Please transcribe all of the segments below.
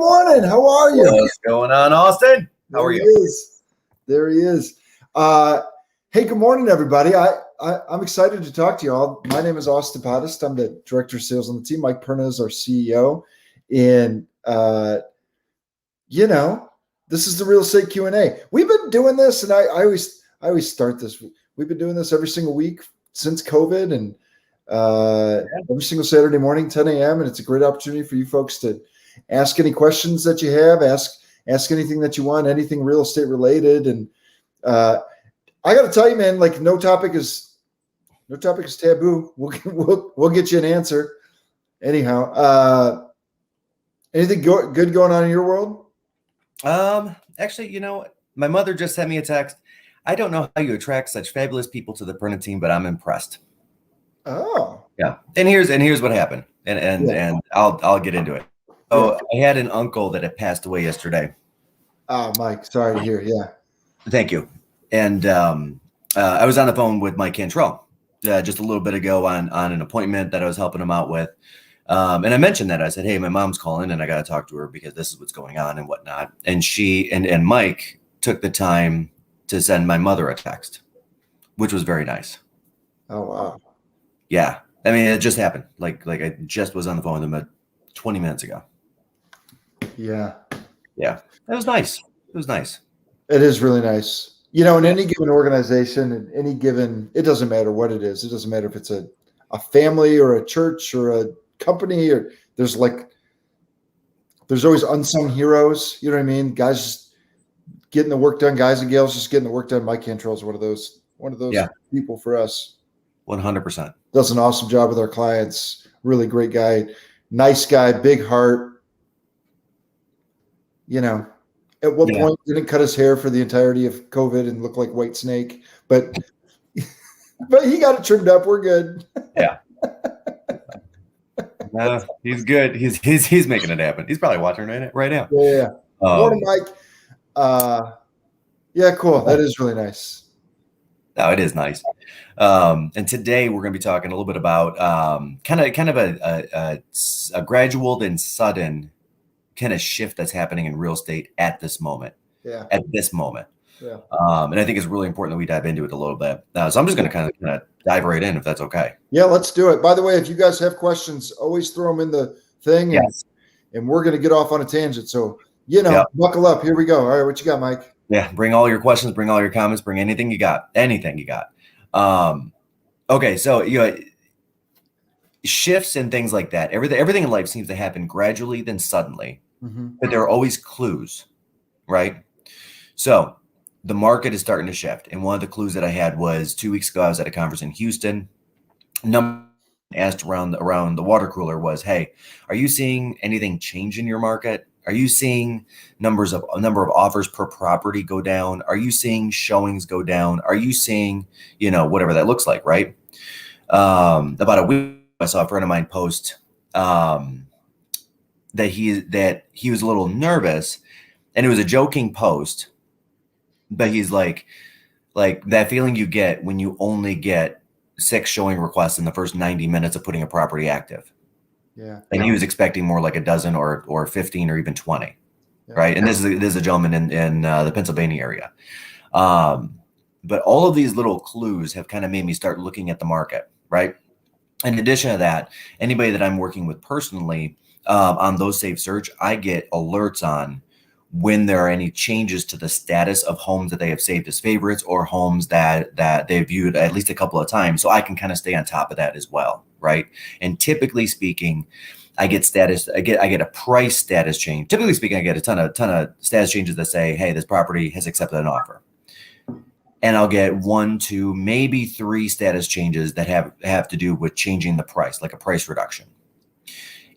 morning. How are you? What's going on, Austin? How are you? There he is. Hey, good morning, everybody. I'm excited to talk to you all. My name is Austin Pothast. I'm the director of sales on the team. Mike Perna is our CEO. And, this is the real estate Q&A. We've been doing this, and I always start this. We've been doing this every single week since COVID, and every single Saturday morning, 10 a.m. And it's a great opportunity for you folks to ask any questions that you have, ask anything that you want, anything real estate related. And I got to tell you, man, like no topic is taboo. We'll get you an answer. Anyhow, anything good going on in your world? Actually, my mother just sent me a text. I don't know how you attract such fabulous people to the Perna team, but I'm impressed. Oh, yeah. And here's what happened. And I'll get into it. So I had an uncle that had passed away yesterday. Oh, Mike, sorry to hear. Yeah. Thank you. And I was on the phone with Mike Cantrell just a little bit ago on an appointment that I was helping him out with. And I mentioned that. I said, hey, my mom's calling and I got to talk to her because this is what's going on and whatnot. And she and Mike took the time to send my mother a text, which was very nice. Oh, wow. Yeah. I mean, it just happened. Like I just was on the phone with him about 20 minutes ago. Yeah. Yeah. It was nice. It was nice. It is really nice. In any given organization, it doesn't matter what it is. It doesn't matter if it's a family or a church or a company, or there's always unsung heroes. You know what I mean? Guys just getting the work done, guys and gals just getting the work done. Mike Cantrell is one of those people for us. 100%. Does an awesome job with our clients. Really great guy, nice guy, big heart. At what point didn't cut his hair for the entirety of COVID and look like White Snake, but he got it trimmed up. We're good. Yeah. No, he's good. He's making it happen. He's probably watching right now. Yeah. Morning, Mike. Yeah, cool. That is really nice. No, it is nice. And today we're going to be talking a little bit about kind of a gradual then sudden kind of shift that's happening in real estate at this moment. Yeah. At this moment. Yeah. And I think it's really important that we dive into it a little bit. So I'm just going to kind of dive right in, if that's okay. Yeah, let's do it. By the way, if you guys have questions, always throw them in the thing, and we're going to get off on a tangent. So, buckle up. Here we go. All right, what you got, Mike? Yeah, bring all your questions, bring all your comments, bring anything you got. Okay, so shifts and things like that. Everything in life seems to happen gradually, then suddenly. Mm-hmm. But there are always clues, right? So the market is starting to shift. And one of the clues that I had was 2 weeks ago, I was at a conference in Houston. Asked around the water cooler was, hey, are you seeing anything change in your market? Are you seeing a number of offers per property go down? Are you seeing showings go down? Are you seeing, whatever that looks like, right? About a week, I saw a friend of mine post that he was a little nervous, and it was a joking post, but he's like that feeling you get when you only get 6 showing requests in the first 90 minutes of putting a property active. Yeah. And he was expecting more like a dozen or 15 or even 20. Yeah. Right. And this is a gentleman in the Pennsylvania area. But all of these little clues have kind of made me start looking at the market. Right. In addition to that, anybody that I'm working with personally on those Save Search, I get alerts on when there are any changes to the status of homes that they have saved as favorites or homes that they've viewed at least a couple of times. So I can kind of stay on top of that as well. Right. And typically speaking, I get a price status change. Typically speaking, I get a ton of status changes that say, hey, this property has accepted an offer. And I'll get 1, 2, maybe 3 status changes that have to do with changing the price, like a price reduction.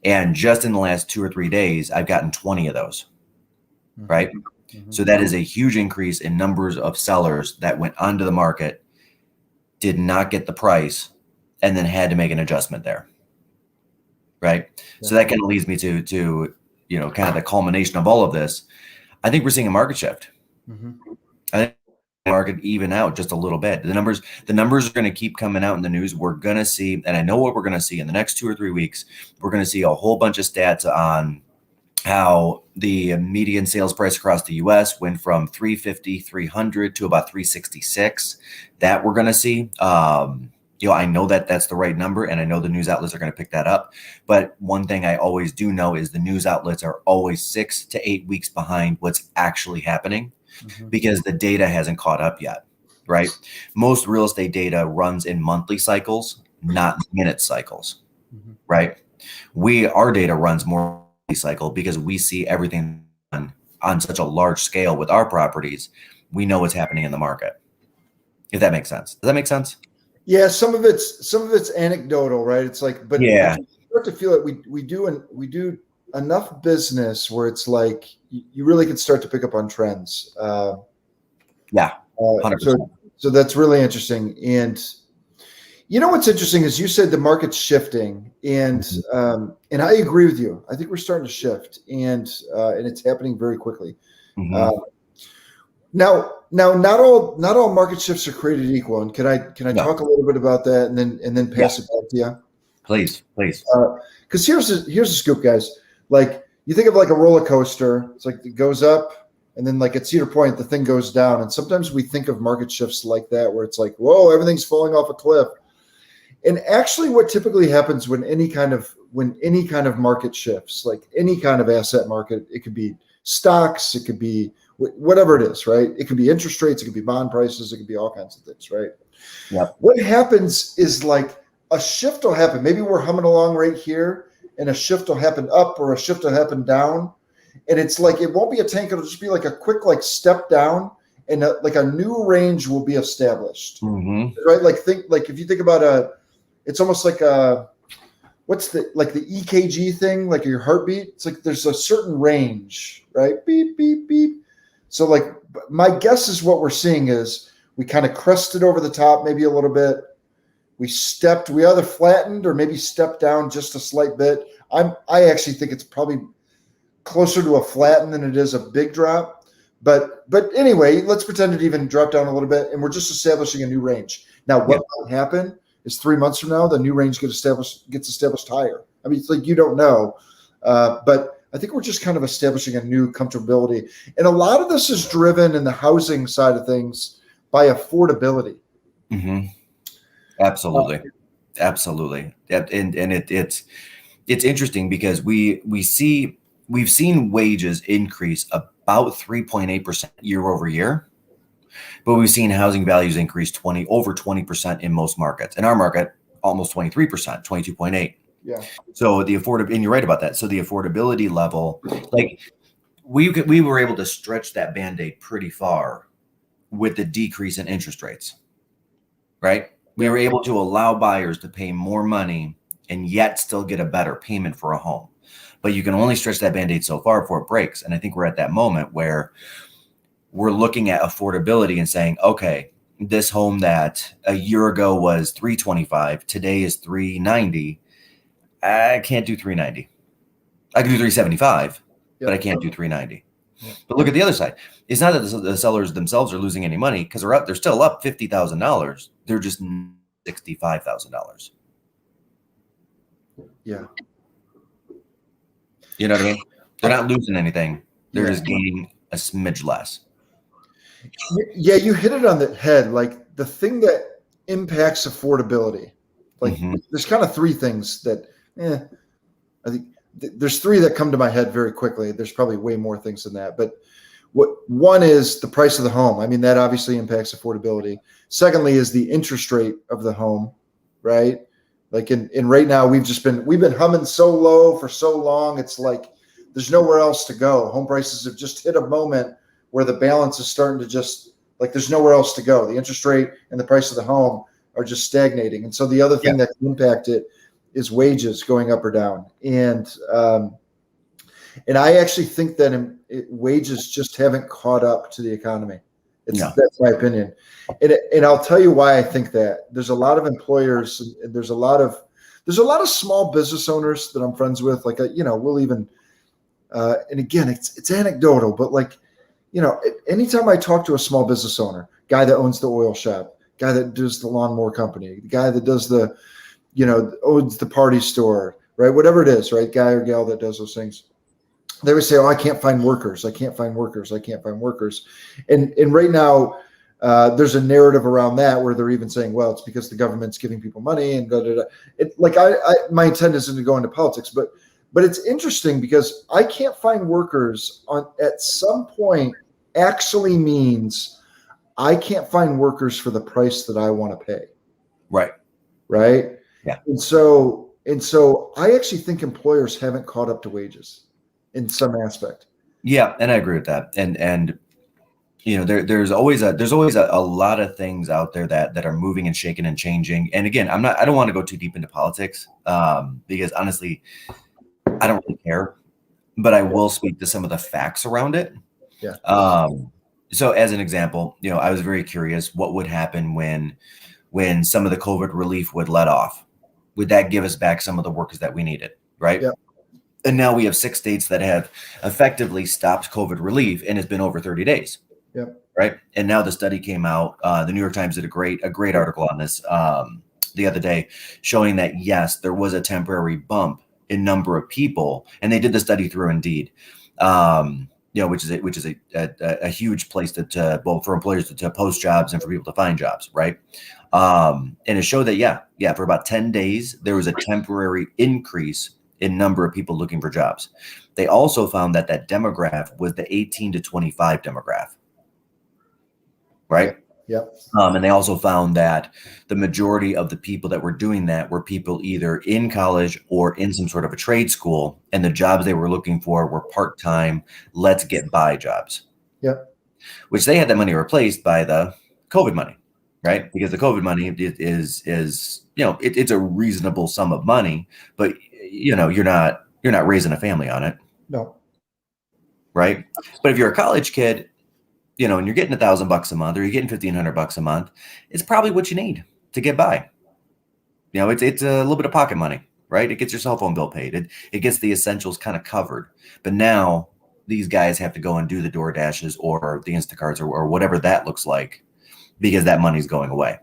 And just in the last 2 or 3 days, I've gotten 20 of those. Right. Mm-hmm. So that is a huge increase in numbers of sellers that went onto the market, did not get the price, and then had to make an adjustment there. Right. Yeah. So that kind of leads me to kind of the culmination of all of this. I think we're seeing a market shift. Mm-hmm. I think the market even out just a little bit. The numbers are going to keep coming out in the news. We're going to see, and I know what we're going to see in the next 2 or 3 weeks. We're going to see a whole bunch of stats on how the median sales price across the US went from 350, 300 to about 366 that we're going to see. I know that that's the right number, and I know the news outlets are going to pick that up. But one thing I always do know is the news outlets are always 6 to 8 weeks behind what's actually happening because the data hasn't caught up yet, right? Most real estate data runs in monthly cycles, not minute cycles, right? Our data runs more cycle because we see everything on such a large scale with our properties. We know what's happening in the market. If that makes sense. Does that make sense? Yeah, some of it's anecdotal, right? It's like, but yeah, you start to feel it. We do enough business where it's like you really can start to pick up on trends. Yeah, 100%. So that's really interesting. And you know what's interesting is you said the market's shifting, and I agree with you. I think we're starting to shift, and it's happening very quickly. Now, not all market shifts are created equal. And can I talk a little bit about that, and then pass it back to you? Please. Because here's the scoop, guys. Like, you think of like a roller coaster. It's like it goes up, and then like at Cedar Point, the thing goes down. And sometimes we think of market shifts like that, where it's like, whoa, everything's falling off a cliff. And actually, what typically happens when any kind of market shifts, like any kind of asset market, it could be stocks, it could be whatever it is, right? It could be interest rates, it could be bond prices, it could be all kinds of things, right? Yeah. What happens is like a shift will happen. Maybe we're humming along right here, and a shift will happen up or a shift will happen down, and it's like it won't be a tank; it'll just be like a quick like step down, and like a new range will be established, right? Like if you think about it's almost like what's the EKG thing, like your heartbeat. It's like there's a certain range, right? Beep, beep, beep. So like my guess is what we're seeing is we kind of crested over the top, maybe a little bit. We either flattened or maybe stepped down just a slight bit. I actually think it's probably closer to a flatten than it is a big drop. But anyway, let's pretend it even dropped down a little bit, and we're just establishing a new range. Now, what might happen is 3 months from now, the new range gets established higher. I mean, it's like you don't know, but I think we're just kind of establishing a new comfortability, and a lot of this is driven in the housing side of things by affordability. Absolutely. And it's interesting because we've seen wages increase about 3.8% year over year. But we've seen housing values increase over 20% in most markets. In our market, almost 23%, 22.8. Yeah. So and you're right about that. So the affordability level, like we were able to stretch that Band-Aid pretty far with the decrease in interest rates, right? We were able to allow buyers to pay more money and yet still get a better payment for a home. But you can only stretch that Band-Aid so far before it breaks. And I think we're at that moment where we're looking at affordability and saying, okay, this home that a year ago was $325, today is $390. I can't do $390. I can do $375, but I can't do $390. But look at the other side. It's not that the sellers themselves are losing any money because they're still up $50,000. They're just $65,000. Yeah. You know what I mean? They're not losing anything. They're just gaining a smidge less. Yeah, you hit it on the head. Like the thing that impacts affordability, like there's kind of three things that, I think there's three that come to my head very quickly. There's probably way more things than that, but one is the price of the home. I mean, that obviously impacts affordability. Secondly is the interest rate of the home, right? Like in right now, we've been humming so low for so long. It's like there's nowhere else to go. Home prices have just hit a moment where the balance is starting to just like there's nowhere else to go. The interest rate and the price of the home are just stagnating. And so the other thing that can impact it is wages going up or down. And I actually think that wages just haven't caught up to the economy. That's my opinion. And I'll tell you why I think that. There's a lot of employers and there's a lot of small business owners that I'm friends with. Like, we'll even, and again, it's anecdotal, but like, anytime I talk to a small business owner, guy that owns the oil shop, guy that does the lawnmower company, the guy that does owns the party store, right? Whatever it is, right? Guy or gal that does those things. they would say, "Oh, I can't find workers. I can't find workers. I can't find workers." And right now, there's a narrative around that where they're even saying, "Well, it's because the government's giving people money and da da da." Like my intent isn't to go into politics, but it's interesting because I can't find workers at some point actually means I can't find workers for the price that I want to pay. Right. Right. Yeah. And so I actually think employers haven't caught up to wages in some aspect. Yeah, and I agree with that. And you know, there's always a lot of things out there that are moving and shaking and changing. And again, I don't want to go too deep into politics, because honestly, I don't really care, but I will speak to some of the facts around it. Yeah. So as an example, you know, I was very curious what would happen when some of the COVID relief would let off. Would that give us back some of the workers that we needed? Right. Yeah. And now we have 6 states that have effectively stopped COVID relief, and it's been over 30 days. Yep. Right. And now the study came out. The New York Times did a great article on this the other day, showing that yes, there was a temporary bump in number of people, and they did the study through Indeed, you know, which is a huge place to both for employers to post jobs and for people to find jobs, right? And it showed that for about 10 days there was a temporary increase in number of people looking for jobs. They also found that demographic was the 18 to 25 demographic, right? Yep. And they also found that the majority of the people that were doing that were people either in college or in some sort of a trade school, and the jobs they were looking for were part-time, let's get by jobs. Yep. Which they had that money replaced by the COVID money, right? Because the COVID money is you know, it's a reasonable sum of money, but you know, you're not raising a family on it. No. Right. But if you're a college kid, you know, and you're getting $1,000 a month, or you're getting $1,500 a month, it's probably what you need to get by. You know, it's a little bit of pocket money, right? It gets your cell phone bill paid. It gets the essentials kind of covered. But now these guys have to go and do the DoorDashes or the Instacarts or whatever that looks like, because that money's going away.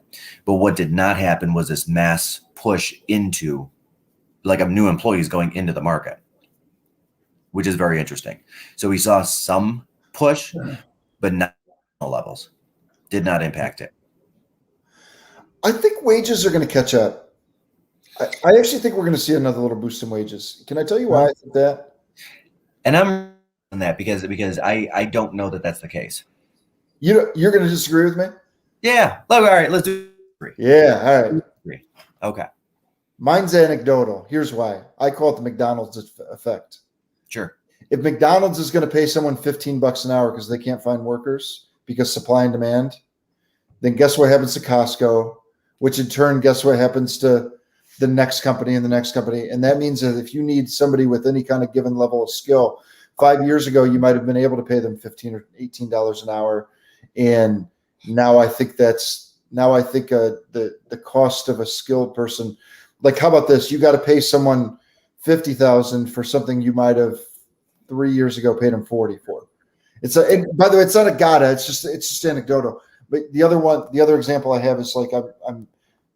But what did not happen was this mass push into, like, of new employees going into the market, which is very interesting. So we saw some push, but not levels. Did not impact it. I think wages are going to catch up. I actually think we're going to see another little boost in wages. Can I tell you why I think that? And I'm on that because I don't know that that's the case. You're going to disagree with me? Yeah. Look, all right, let's do 3. Yeah. All right. 3. Okay. Mine's anecdotal. Here's why. I call it the McDonald's effect. Sure. If McDonald's is going to pay someone $15 an hour because they can't find workers because supply and demand, then guess what happens to Costco, which in turn, guess what happens to the next company and the next company. And that means that if you need somebody with any kind of given level of skill, 5 years ago, you might have been able to pay them $15 or $18 an hour. And now I think the cost of a skilled person, like, how about this? You got to pay someone $50,000 for something you might have 3 years ago paid them 40 for. And by the way, it's not a gotta. It's just anecdotal. But the other example I have is, like,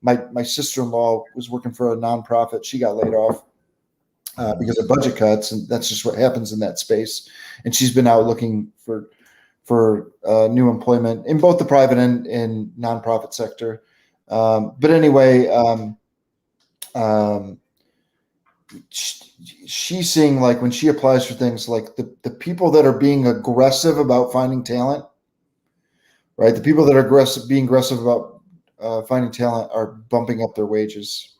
my sister-in-law was working for a nonprofit. She got laid off because of budget cuts, and that's just what happens in that space. And she's been out looking for new employment in both the private and nonprofit sector. But anyway, she's seeing, like, when she applies for things, like the people that are being aggressive about finding talent, right? The people that are being aggressive about finding talent are bumping up their wages.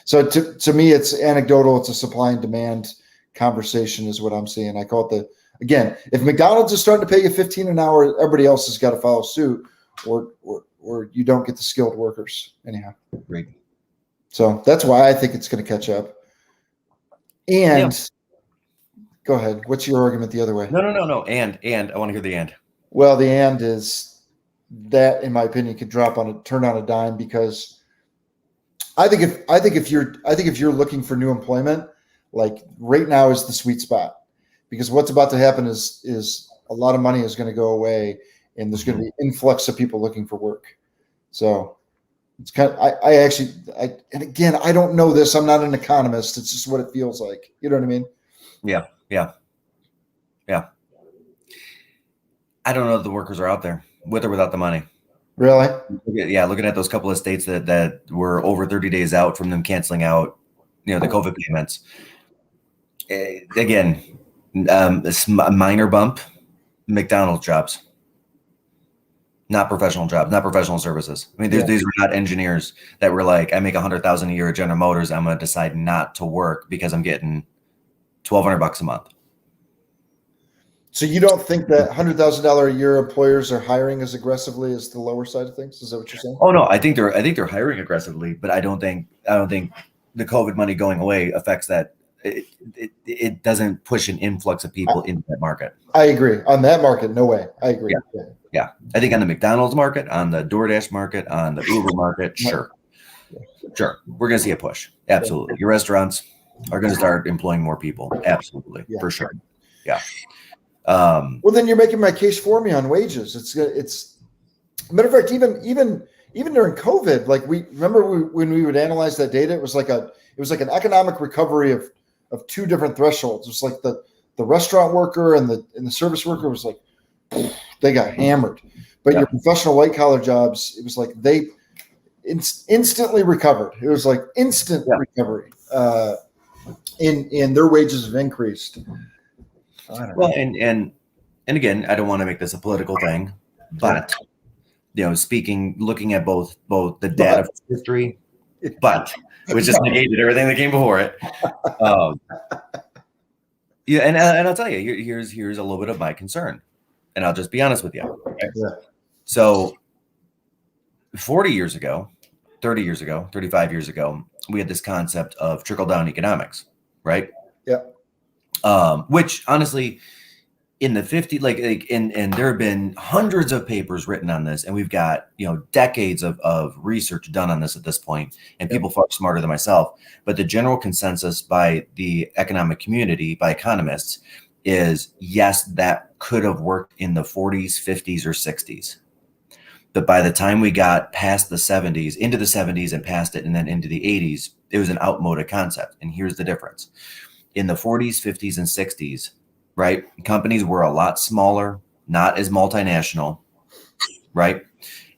So to me, it's anecdotal. It's a supply and demand conversation is what I'm seeing. I call it again, if McDonald's is starting to pay you $15 an hour, everybody else has got to follow suit, or you don't get the skilled workers anyhow. Great. So that's why I think it's going to catch up. And Go ahead. What's your argument the other way? No. And I want to hear the and. Well, the and is that, in my opinion, could turn on a dime, because I think if you're looking for new employment, like, right now is the sweet spot, because what's about to happen is a lot of money is going to go away, and there's going to be influx of people looking for work. So it's kind of, and again, I don't know this. I'm not an economist. It's just what it feels like. You know what I mean? Yeah. Yeah. I don't know if the workers are out there with or without the money. Really? Yeah, looking at those couple of states that were over 30 days out from them canceling out, the COVID payments. Again, a minor bump, McDonald's jobs, not professional jobs, not professional services. I mean, these were not engineers that were like, I make $100,000 a year at General Motors. I'm going to decide not to work because I'm getting $1,200 a month. So you don't think that $100,000 a year employers are hiring as aggressively as the lower side of things? Is that what you're saying? Oh no, I think they're hiring aggressively, but I don't think the COVID money going away affects that. It doesn't push an influx of people into that market. I agree. On that market, no way. I agree. Yeah. I think on the McDonald's market, on the DoorDash market, on the Uber market, sure. We're going to see a push. Absolutely. Your restaurants are going to start employing more people. Absolutely. For sure. Yeah. Well, then you're making my case for me on wages. It's matter of fact, even during COVID, like when we would analyze that data, it was like an economic recovery of two different thresholds. It was like the restaurant worker and the service worker was like, they got hammered, but your professional white collar jobs, it was like they instantly recovered. It was like instant recovery. In their wages have increased. Well, and again, I don't want to make this a political thing, but looking at both the data from history, which just negated everything that came before it. And I'll tell you, here's a little bit of my concern, and I'll just be honest with you. Okay? Yeah. So 40 years ago, 30 years ago, 35 years ago, we had this concept of trickle-down economics, right? Yeah. Which honestly, in the 50s, and there have been hundreds of papers written on this, and we've got decades of research done on this at this point, and people far smarter than myself. But the general consensus by the economic community, by economists, is yes, that could have worked in the 40s, 50s, or 60s. But by the time we got past the 70s, into the 70s and past it, and then into the 80s, it was an outmoded concept. And here's the difference. In the 40s, 50s, and 60s, right, companies were a lot smaller, not as multinational, right?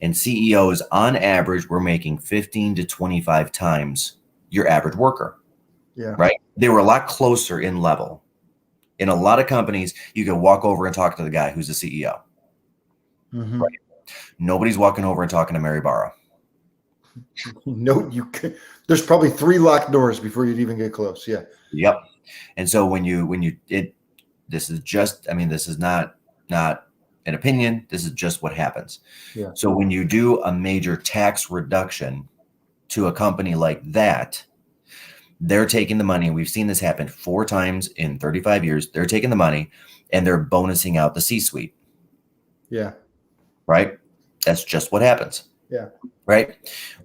And CEOs, on average, were making 15 to 25 times your average worker, right? They were a lot closer in level. In a lot of companies, you could walk over and talk to the guy who's the CEO, right? Nobody's walking over and talking to Mary Barra. No, you can. There's probably 3 locked doors before you'd even get close. Yeah. Yep. And so this is not an opinion. This is just what happens. Yeah. So when you do a major tax reduction to a company like that, they're taking the money. And we've seen this happen 4 times in 35 years. They're taking the money and they're bonusing out the C-suite. Yeah. Right. That's just what happens. Yeah. Right.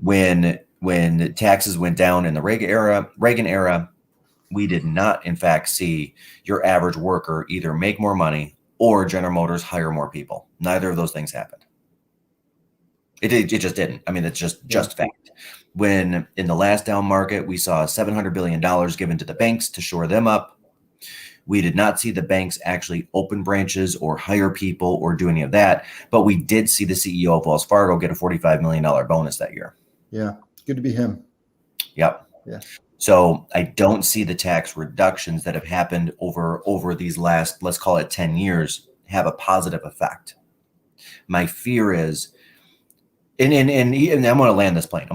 When taxes went down in the Reagan era, we did not, in fact, see your average worker either make more money or General Motors hire more people. Neither of those things happened. It just didn't. I mean, it's just fact. When in the last down market, we saw $700 billion given to the banks to shore them up. We did not see the banks actually open branches or hire people or do any of that. But we did see the CEO of Wells Fargo get a $45 million bonus that year. Yeah. Good to be him. Yep. Yeah. So I don't see the tax reductions that have happened over these last, let's call it 10 years, have a positive effect. My fear is, and I'm going to land this plane.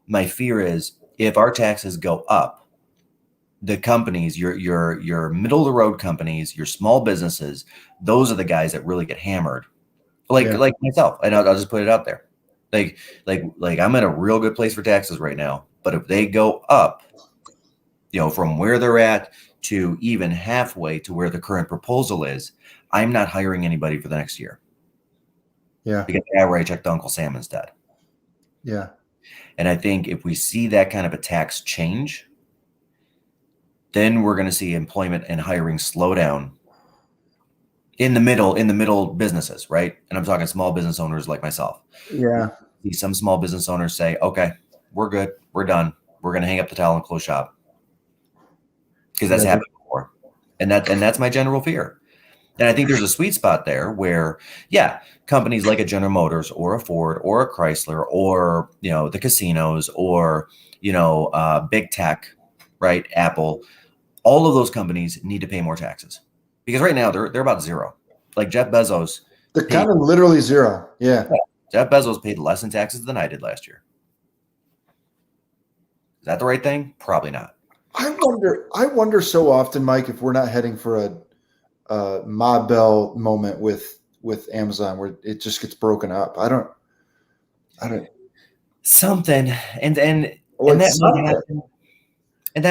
My fear is if our taxes go up, the companies, your middle of the road companies, your small businesses, those are the guys that really get hammered. Like myself, and I'll just put it out there. Like I'm in a real good place for taxes right now. But if they go up, from where they're at to even halfway to where the current proposal is, I'm not hiring anybody for the next year. Yeah. Because I already checked Uncle Sam instead. Yeah. And I think if we see that kind of a tax change, then we're going to see employment and hiring slow down in the middle businesses, right? And I'm talking small business owners like myself. Yeah. See some small business owners say, okay, we're good. We're done. We're going to hang up the towel and close shop. Because that's happened before. And that's my general fear. And I think there's a sweet spot there where, yeah, companies like a General Motors or a Ford or a Chrysler or, the casinos or, big tech, right? Apple, all of those companies need to pay more taxes because right now they're about zero. Like Jeff Bezos. They're kind of literally zero. Yeah. Jeff Bezos paid less in taxes than I did last year. Is that the right thing? Probably not. I wonder so often, Mike, if we're not heading for a Ma Bell moment with Amazon where it just gets broken up. I don't something and that might happen. And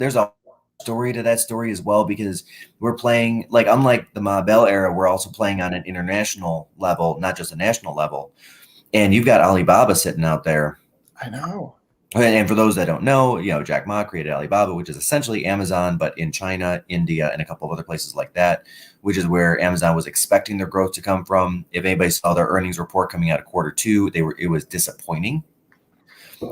there's a story to that story as well, because we're playing, like, unlike the Ma Bell era, we're also playing on an international level, not just a national level. And you've got Alibaba sitting out there. I know. And for those that don't know, Jack Ma created Alibaba, which is essentially Amazon, but in China, India, and a couple of other places like that, which is where Amazon was expecting their growth to come from. If anybody saw their earnings report coming out of Q2, it was disappointing.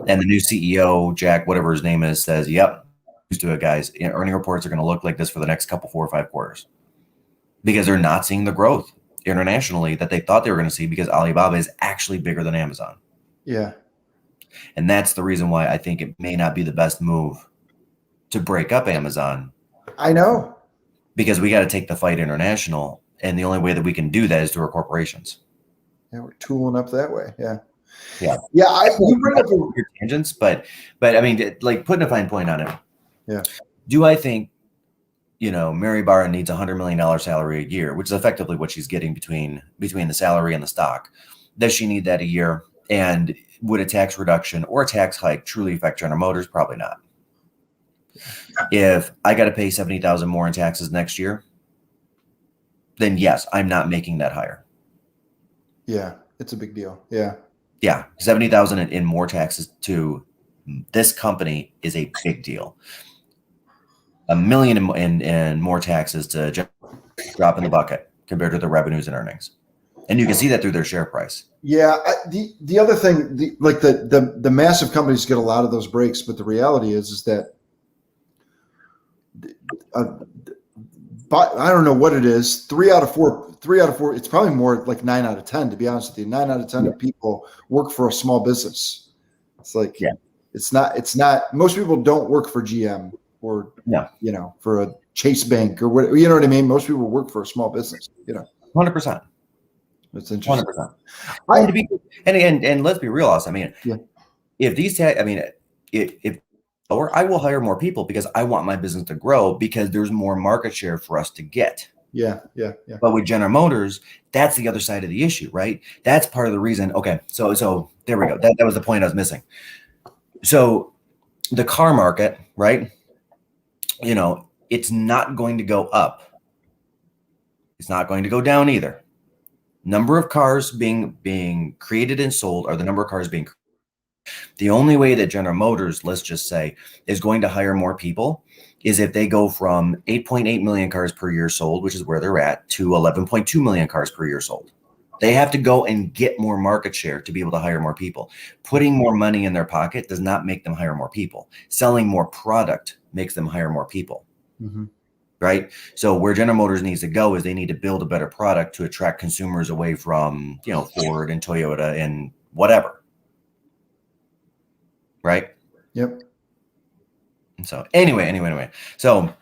And the new CEO, Jack, whatever his name is, says, yep, used to it, guys. Earning reports are going to look like this for the next 4 or 5 quarters because they're not seeing the growth internationally that they thought they were going to see, because Alibaba is actually bigger than Amazon. Yeah. And that's the reason why I think it may not be the best move to break up Amazon. I know. Because we got to take the fight international. And the only way that we can do that is through our corporations. Yeah, we're tooling up that way. Yeah. Yeah. Yeah. You bring up your tangents, but I mean, like, putting a fine point on it. Yeah. Do I think, Mary Barra needs $100 million salary a year, which is effectively what she's getting between the salary and the stock? Does she need that a year? And would a tax reduction or a tax hike truly affect General Motors? Probably not. If I got to pay $70,000 more in taxes next year, then yes, I'm not making that higher. Yeah, it's a big deal. Yeah. Yeah, $70,000 in more taxes to this company is a big deal. $1 million in more taxes to drop in the bucket compared to the revenues and earnings, and you can see that through their share price. Yeah, the other thing, the massive companies get a lot of those breaks, but the reality is that, but I don't know what it is. 3 out of 4. It's probably more like 9 out of 10. To be honest with you, 9 out of 10 of people work for a small business. It's like, it's not. Most people don't work for GM or for a Chase Bank or what. You know what I mean? Most people work for a small business. 100%. That's interesting. 100%. And let's be real, Austin. I mean, if these if or I will hire more people because I want my business to grow, because there's more market share for us to get. Yeah. But with General Motors, that's the other side of the issue, right? That's part of the reason. Okay, so there we go. That was the point I was missing. So the car market, right? It's not going to go up. It's not going to go down either. Number of cars being created and sold are the number of cars being created. The only way that General Motors, let's just say, is going to hire more people is if they go from 8.8 million cars per year sold, which is where they're at, to 11.2 million cars per year sold. They have to go and get more market share to be able to hire more people. Putting more money in their pocket does not make them hire more people. Selling more product makes them hire more people. Mm-hmm. Right? So where General Motors needs to go is they need to build a better product to attract consumers away from, Ford and Toyota and whatever. Right? Yep. And so anyway. So,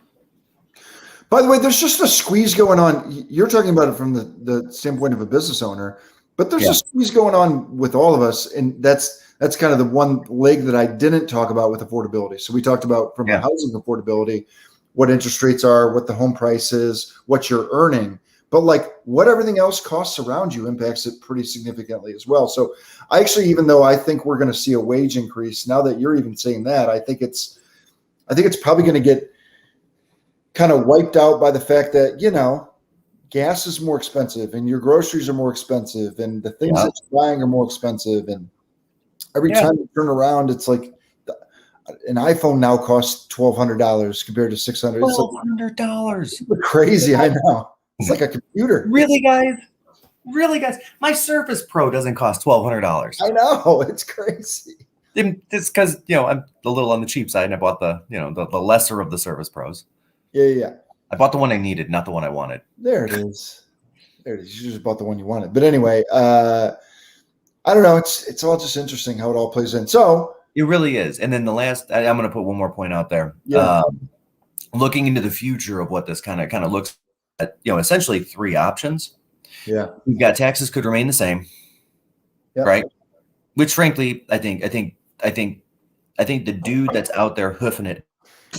by the way, there's just a squeeze going on. You're talking about it from the standpoint of a business owner, but there's a squeeze going on with all of us. And that's kind of the one leg that I didn't talk about with affordability. So we talked about from a housing affordability, what interest rates are, what the home price is, what you're earning. But like what everything else costs around you impacts it pretty significantly as well. So I actually, even though I think we're going to see a wage increase, now that you're even saying that, I think it's probably going to get kind of wiped out by the fact that, gas is more expensive and your groceries are more expensive and the things that you're buying are more expensive. And every time you turn around, it's like an iPhone now costs $1,200 compared to $600. $1,200. It's crazy. I know. It's like a computer. Really, guys? My Surface Pro doesn't cost $1,200. I know. It's crazy. It's because, I'm a little on the cheap side and I bought the lesser of the Surface Pros. Yeah. I bought the one I needed, not the one I wanted. There it is. There it is. You just bought the one you wanted. But anyway, I don't know. It's all just interesting how it all plays in. So it really is. And then the last, I'm going to put one more point out there. Yeah. Looking into the future of what this kind of looks at, essentially 3 options. Yeah. We've got taxes could remain the same, right? Which frankly, I think the dude that's out there hoofing it,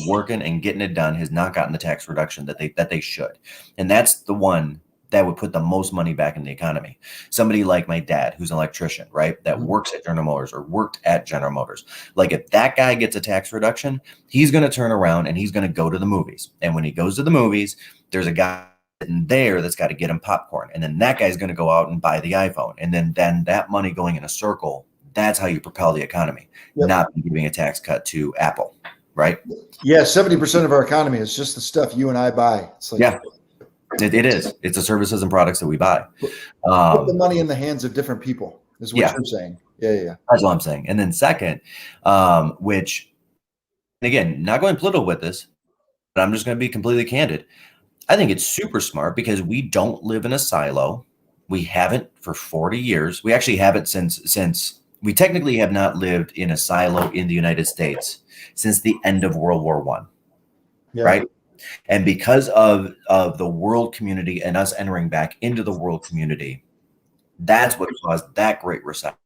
working and getting it done has not gotten the tax reduction that they should. And that's the one that would put the most money back in the economy. Somebody like my dad, who's an electrician, right? That works at General Motors or worked at General Motors. Like if that guy gets a tax reduction, he's going to turn around and he's going to go to the movies. And when he goes to the movies, there's a guy sitting there that's got to get him popcorn. And then that guy's going to go out and buy the iPhone. And then that money going in a circle, that's how you propel the economy, not giving a tax cut to Apple, right? Yeah, 70% of our economy is just the stuff you and I buy. It's like, it is. It's the services and products that we buy. Put the money in the hands of different people is what you're saying. Yeah. That's what I'm saying. And then second, which, again, not going political with this, but I'm just going to be completely candid. I think it's super smart because we don't live in a silo. We haven't for 40 years. We actually haven't since we technically have not lived in a silo in the United States since the end of World War I, right? And because of the world community and us entering back into the world community, that's what caused that Great Recession.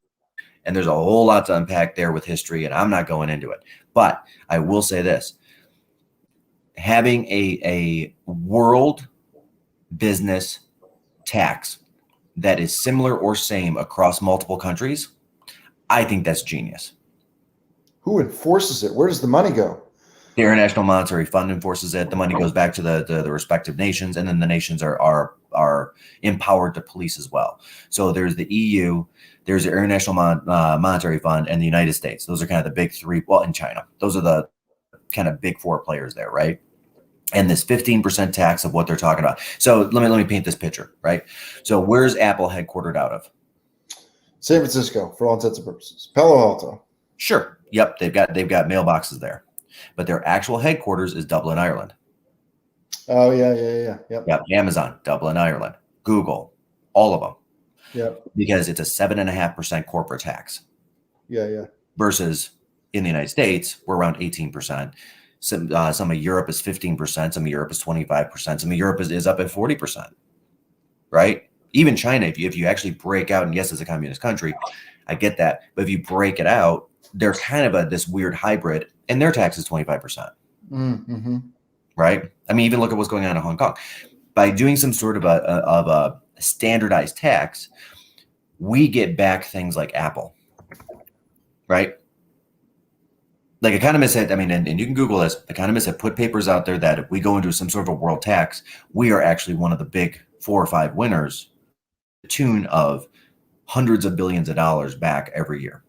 And there's a whole lot to unpack there with history, and I'm not going into it. But I will say this. Having a world business tax that is similar or same across multiple countries, I think that's genius. Who enforces it? Where does the money go? The International Monetary Fund enforces it. The money goes back to the respective nations, and then the nations are empowered to police as well. So there's the EU, there's the International Monetary Fund, and the United States. Those are kind of the big 3. Well, in China, those are the kind of big 4 players there, right? And this 15% tax of what they're talking about. So let me paint this picture, right? So where's Apple headquartered out of? San Francisco, for all intents and purposes. Palo Alto. Sure. Yep. They've got mailboxes there, but their actual headquarters is Dublin, Ireland. Oh yeah. Yep. Amazon, Dublin, Ireland. Google, all of them. Yep. Because it's a 7.5% corporate tax. Yeah. Versus in the United States, we're around 18%. Some of Europe is 15%. Some of Europe is 25%. Some of Europe is up at 40%. Right? Even China, if you actually break out, and yes, it's a communist country, I get that. But if you break it out, they're kind of this weird hybrid, and their tax is 25%. Mm-hmm. Right? I mean, even look at what's going on in Hong Kong. By doing some sort of a standardized tax, we get back things like Apple. Right? Like economists had, and you can Google this, economists have put papers out there that if we go into some sort of a world tax, we are actually one of the big 4 or 5 winners, to the tune of hundreds of billions of dollars back every year.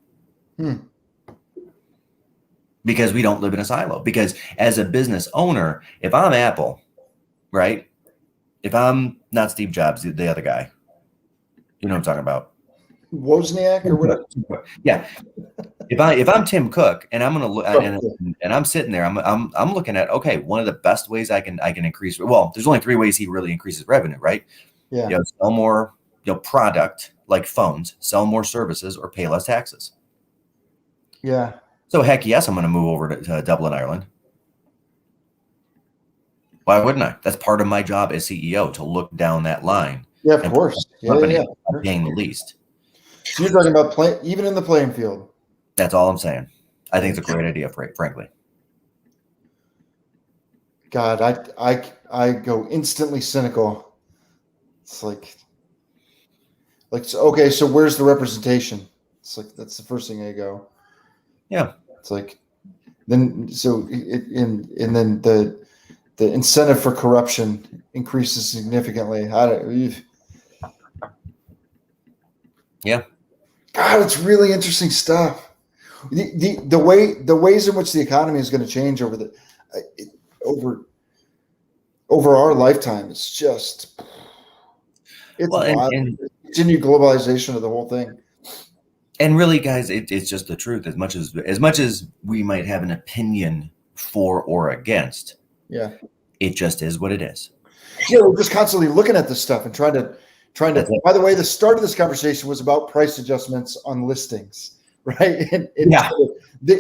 Because we don't live in a silo. Because as a business owner, if I'm Apple, right? If I'm not Steve Jobs, the other guy, you know what I'm talking about. Wozniak or whatever. Yeah. If I'm Tim Cook and I'm going to look and I'm sitting there, I'm looking at, okay, one of the best ways I can increase. Well, there's only 3 ways he really increases revenue, right? Yeah. Sell more, product like phones, sell more services, or pay less taxes. Yeah. So heck yes, I'm going to move over to Dublin, Ireland. Why wouldn't I? That's part of my job as CEO, to look down that line. Yeah, of course. Yeah. Paying the least. So you're talking about even in the playing field. That's all I'm saying. I think it's a great idea, frankly. God, I go instantly cynical. It's like okay, so where's the representation? It's like that's the first thing I go. Yeah. It's like then then the incentive for corruption increases significantly. Yeah. God, it's really interesting stuff. The ways in which the economy is going to change over our lifetime is just and continued globalization of the whole thing. And really, guys, it's just the truth. As much as we might have an opinion for or against, It just is what it is. Yeah, we're just constantly looking at this stuff and trying to. By the way, the start of this conversation was about price adjustments on listings, right? And yeah.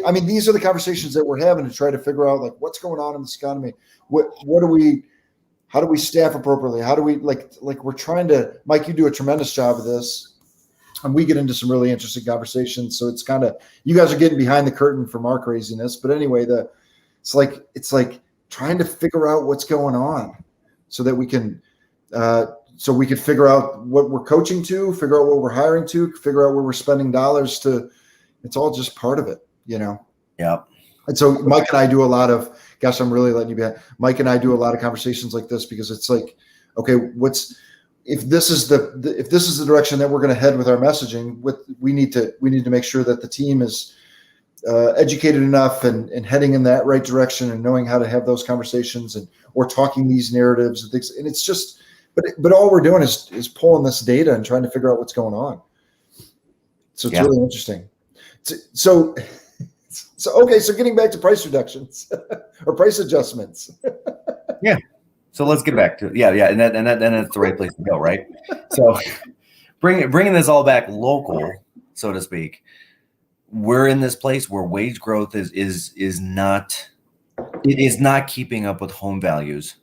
I mean, these are the conversations that we're having to try to figure out, like, what's going on in this economy. How do we staff appropriately? How do we like we're trying to, Mike, you do a tremendous job of this, and we get into some really interesting conversations. So it's kind of, you guys are getting behind the curtain from our craziness. But anyway, it's like trying to figure out what's going on so that we can figure out what we're coaching to, figure out what we're hiring to, figure out where we're spending dollars to. It's all just part of it, you know? Yeah. And so Mike and I do a lot of, gosh, I'm really letting you be. Mike and I do a lot of conversations like this because it's like, okay, if this is the direction that we're going to head with our messaging, we need to make sure that the team is educated enough and heading in that right direction and knowing how to have those conversations or talking these narratives and things. And it's just, but all we're doing is pulling this data and trying to figure out what's going on. So it's really interesting. So okay, so getting back to price reductions or price adjustments. Yeah. So let's get back to it. Yeah, and that's the right place to go, right? So bringing this all back local, so to speak. We're in this place where wage growth is not keeping up with home values.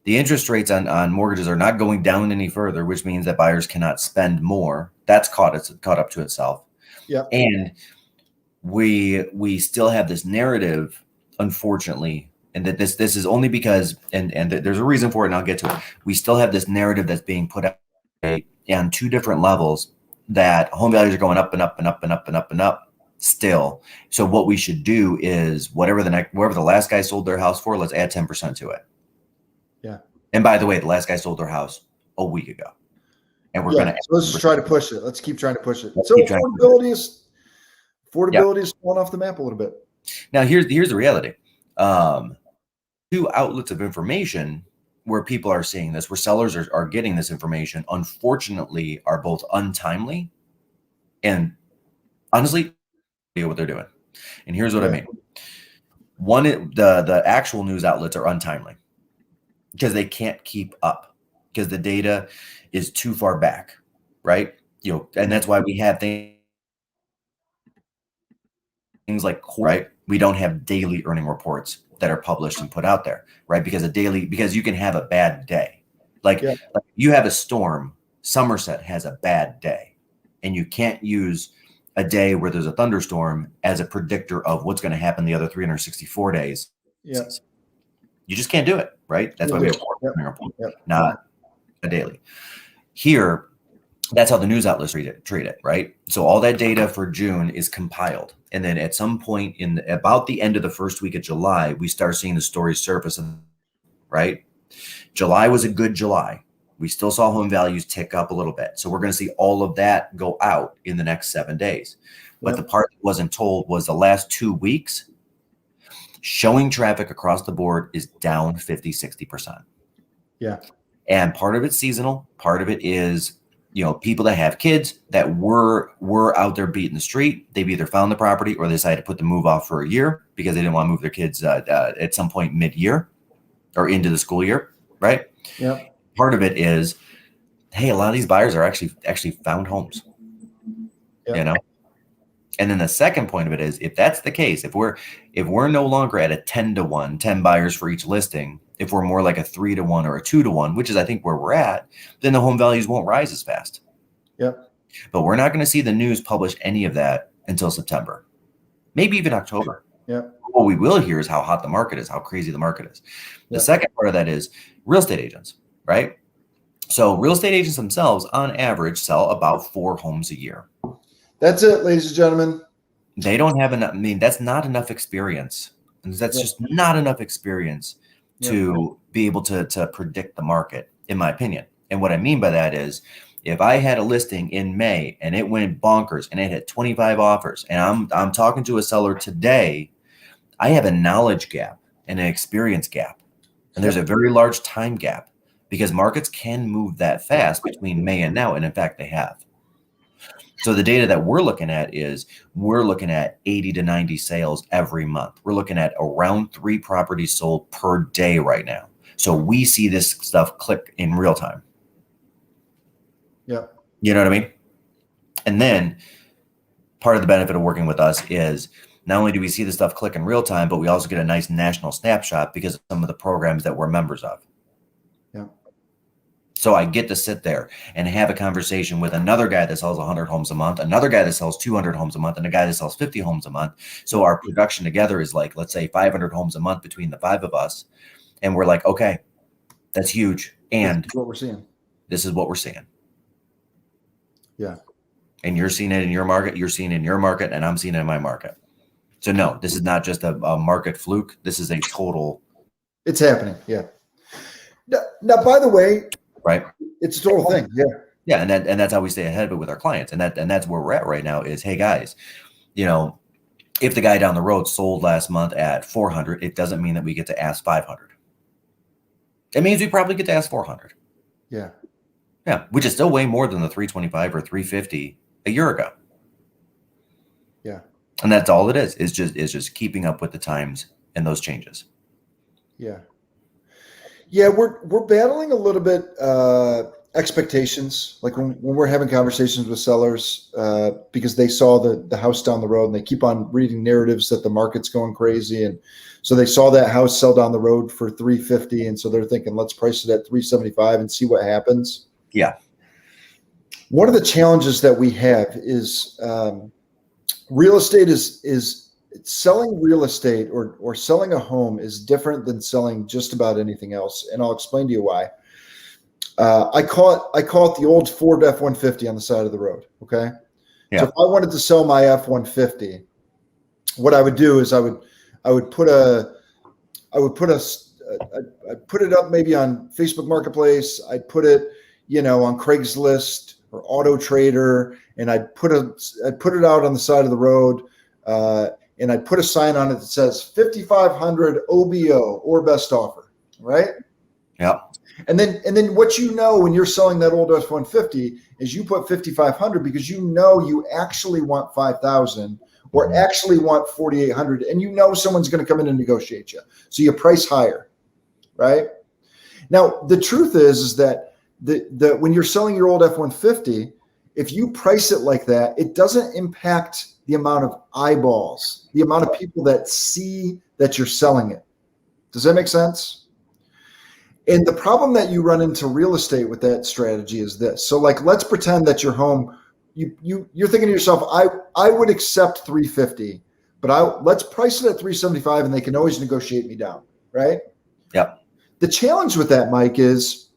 The interest rates on mortgages are not going down any further, which means that buyers cannot spend more. That's caught up to itself. Yeah. And we still have this narrative, unfortunately, and that this is only because and there's a reason for it, and I'll get to it. We still have this narrative that's being put out on two different levels that home values are going up and up and up and up and up and up still. So what we should do is wherever the last guy sold their house for, let's add 10% to it. Yeah. And by the way, the last guy sold their house a week ago. And we're going to. So let's just try to push it. Let's keep trying to push it. So affordability is falling off the map a little bit. Now here's the reality. Two outlets of information where people are seeing this, where sellers are getting this information, unfortunately, are both untimely and honestly, what they're doing. And here's what I mean. One, the actual news outlets are untimely because they can't keep up because the data is too far back, right? And that's why we have things like, right? We don't have daily earning reports that are published and put out there, right? Because you can have a bad day. Like you have a storm, Somerset has a bad day, and you can't use a day where there's a thunderstorm as a predictor of what's going to happen the other 364 days. Yeah. You just can't do it, right? That's why we have not a daily. Here, that's how the news outlets treat it, right? So all that data for June is compiled. And then at some point about the end of the first week of July, we start seeing the stories surface, right? July was a good July. We still saw home values tick up a little bit. So we're going to see all of that go out in the next 7 days. But the part that wasn't told was the last 2 weeks, showing traffic across the board is down 50-60%. Yeah. And part of it's seasonal. Part of it is people that have kids that were out there beating the street. They've either found the property or they decided to put the move off for a year because they didn't want to move their kids at some point mid-year or into the school year, right? Yeah. Part of it is, hey, a lot of these buyers are actually found homes, And then the second point of it is, if that's the case, if we're no longer at a 10-to-1, 10 buyers for each listing, if we're more like a 3-to-1 or a 2-to-1, which is I think where we're at, then the home values won't rise as fast. Yep. But we're not going to see the news publish any of that until September, maybe even October. Yeah. What we will hear is how hot the market is, how crazy the market is. The second part of that is real estate agents, right? So real estate agents themselves, on average, sell about 4 homes a year. That's it, ladies and gentlemen. They don't have enough. I mean, that's not enough experience. That's just not enough experience to be able to predict the market, in my opinion. And what I mean by that is, if I had a listing in May and it went bonkers and it had 25 offers, and I'm talking to a seller today, I have a knowledge gap and an experience gap. And there's a very large time gap because markets can move that fast between May and now. And in fact, they have. So the data that we're looking at is we're looking at 80 to 90 sales every month. We're looking at around 3 properties sold per day right now. So we see this stuff click in real time. Yeah. You know what I mean? And then part of the benefit of working with us is not only do we see the stuff click in real time, but we also get a nice national snapshot because of some of the programs that we're members of. Yeah. So I get to sit there and have a conversation with another guy that sells 100 homes a month, another guy that sells 200 homes a month, and a guy that sells 50 homes a month. So our production together is like, let's say 500 homes a month between the 5 of us. And we're like, okay, that's huge. And this is what we're seeing. This is what we're seeing. Yeah. And you're seeing it in your market, you're seeing it in your market, and I'm seeing it in my market. So no, this is not just a market fluke. This is a total. It's happening. Yeah. Now, by the way, right. It's a total thing. Yeah. Yeah. And that's how we stay ahead of it with our clients. And that's where we're at right now is, hey guys, you know, if the guy down the road sold last month at 400, it doesn't mean that we get to ask 500. It means we probably get to ask 400. Yeah. Yeah. Which is still way more than the 325 or 350 a year ago. Yeah. And that's all it is just keeping up with the times and those changes. Yeah. Yeah, we're battling a little bit expectations. Like when we're having conversations with sellers because they saw the house down the road and they keep on reading narratives that the market's going crazy, and so they saw that house sell down the road for 350, and so they're thinking, let's price it at 375 and see what happens. Yeah. One of the challenges that we have is real estate is selling real estate or selling a home is different than selling just about anything else. And I'll explain to you why. I call it the old Ford F-150 on the side of the road. Okay. Yeah. So if I wanted to sell my F-150, what I would do is I would put it up maybe on Facebook Marketplace. I'd put it, on Craigslist or Auto Trader, and I'd put it out on the side of the road. And I put a sign on it that says 5,500 OBO or best offer, right? Yeah. And then what when you're selling that old F-150 is you put 5,500 because you actually want 5,000 or actually want 4,800, and someone's going to come in and negotiate you. So you price higher, right? Now the truth is that the when you're selling your old F-150, if you price it like that, it doesn't impact the amount of eyeballs, the amount of people that see that you're selling it. Does that make sense? And the problem that you run into real estate with that strategy is this. So like, let's pretend that your home, you're thinking to yourself, I would accept 350, but let's price it at 375 and they can always negotiate me down, right? Yeah. The challenge with that, Mike, is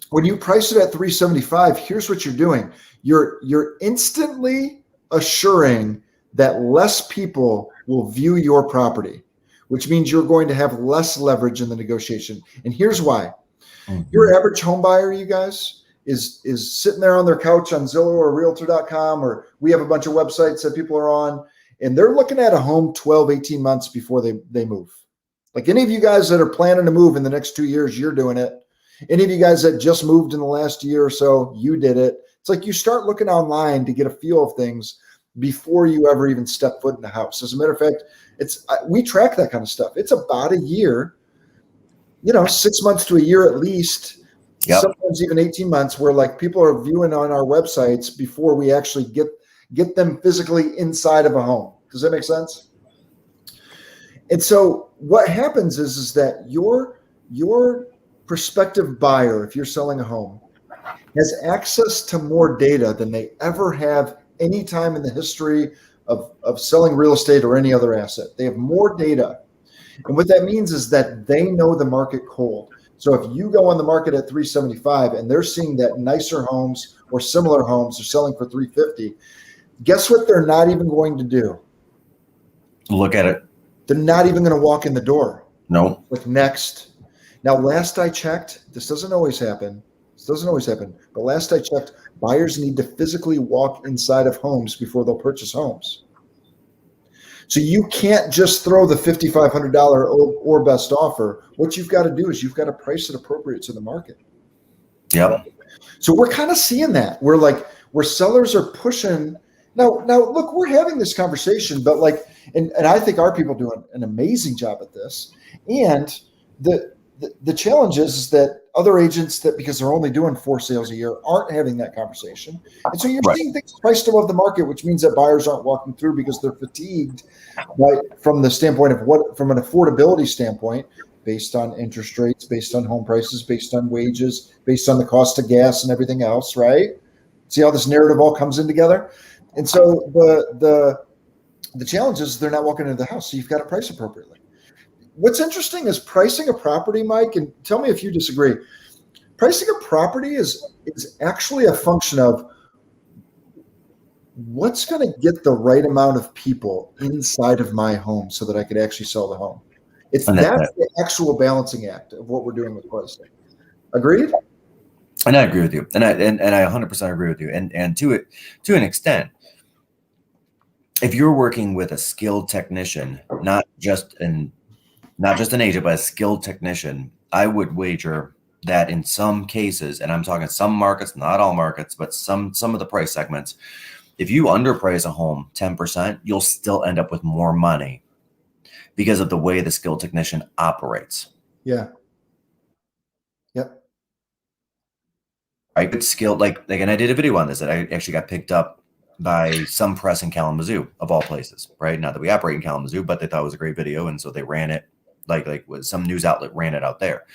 when you price it at 375, here's what you're doing. You're instantly assuring that less people will view your property, which means you're going to have less leverage in the negotiation. And here's why. Mm-hmm. Your average home buyer, you guys, is sitting there on their couch on Zillow or Realtor.com, or we have a bunch of websites that people are on, and they're looking at a home 12, 18 months before they move. Like any of you guys that are planning to move in the next 2 years, you're doing it. Any of you guys that just moved in the last year or so, you did it. It's like you start looking online to get a feel of things before you ever even step foot in the house. As a matter of fact, we track that kind of stuff. It's about a year, 6 months to a year at least, yep. Sometimes even 18 months, where like people are viewing on our websites before we actually get them physically inside of a home. Does that make sense? And so what happens is that your prospective buyer, if you're selling a home, has access to more data than they ever have any time in the history of selling real estate or any other asset. They have more data. And what that means is that they know the market cold. So if you go on the market at 375 and they're seeing that nicer homes or similar homes are selling for 350, guess what they're not even going to do? Look at it. They're not even going to walk in the door. No. Like next. Now, last I checked, this doesn't always happen. But last I checked, buyers need to physically walk inside of homes before they'll purchase homes. So you can't just throw the $5,500 or best offer. What you've got to do is you've got to price it appropriate to the market. Yep. So we're kind of seeing that. Where sellers are pushing Now, look, we're having this conversation, but like, and I think our people do an amazing job at this. And the challenge is that other agents that, because they're only doing 4 sales a year, aren't having that conversation. And so you're seeing things priced above the market, which means that buyers aren't walking through because they're fatigued, right? From the standpoint of from an affordability standpoint, based on interest rates, based on home prices, based on wages, based on the cost of gas and everything else, right? See how this narrative all comes in together? And so the challenge is they're not walking into the house, so you've got to price appropriately. What's interesting is pricing a property, Mike, and tell me if you disagree. Pricing a property is actually a function of what's going to get the right amount of people inside of my home so that I could actually sell the home. That's the actual balancing act of what we're doing with pricing. Agreed? And I agree with you, and I 100% agree with you, and to an extent, if you're working with a skilled technician, not just an agent, but a skilled technician, I would wager that in some cases, and I'm talking some markets, not all markets, but some of the price segments, if you underprice a home 10%, you'll still end up with more money because of the way the skilled technician operates. Yeah. Yep. Right. It's skilled, and I did a video on this that I actually got picked up by some press in Kalamazoo, of all places, right? Not that we operate in Kalamazoo, but they thought it was a great video, and so they ran it, like some news outlet ran it out there.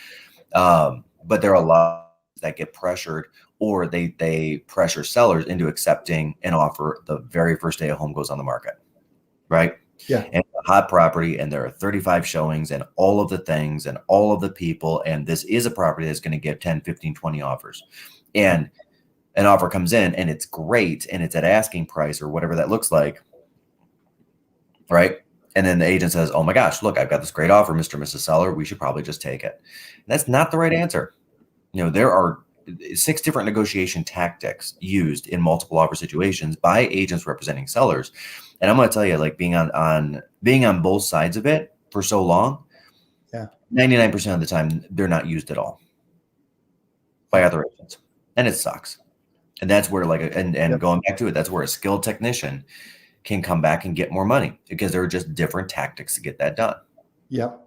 But there are a lot that get pressured, or they pressure sellers into accepting an offer the very first day a home goes on the market, right? Yeah. And a hot property, and there are 35 showings and all of the things and all of the people, and this is a property that's going to get 10, 15, 20 offers. And an offer comes in and it's great and it's at asking price or whatever that looks like, right? And then the agent says, oh my gosh, look, I've got this great offer, Mr. and Mrs. Seller. We should probably just take it. And that's not the right answer. There are 6 different negotiation tactics used in multiple offer situations by agents representing sellers. And I'm going to tell you, like, being on both sides of it for so long, 99% of the time, they're not used at all by other agents. And it sucks. And that's where, going back to it, that's where a skilled technician can come back and get more money, because there are just different tactics to get that done. Yep.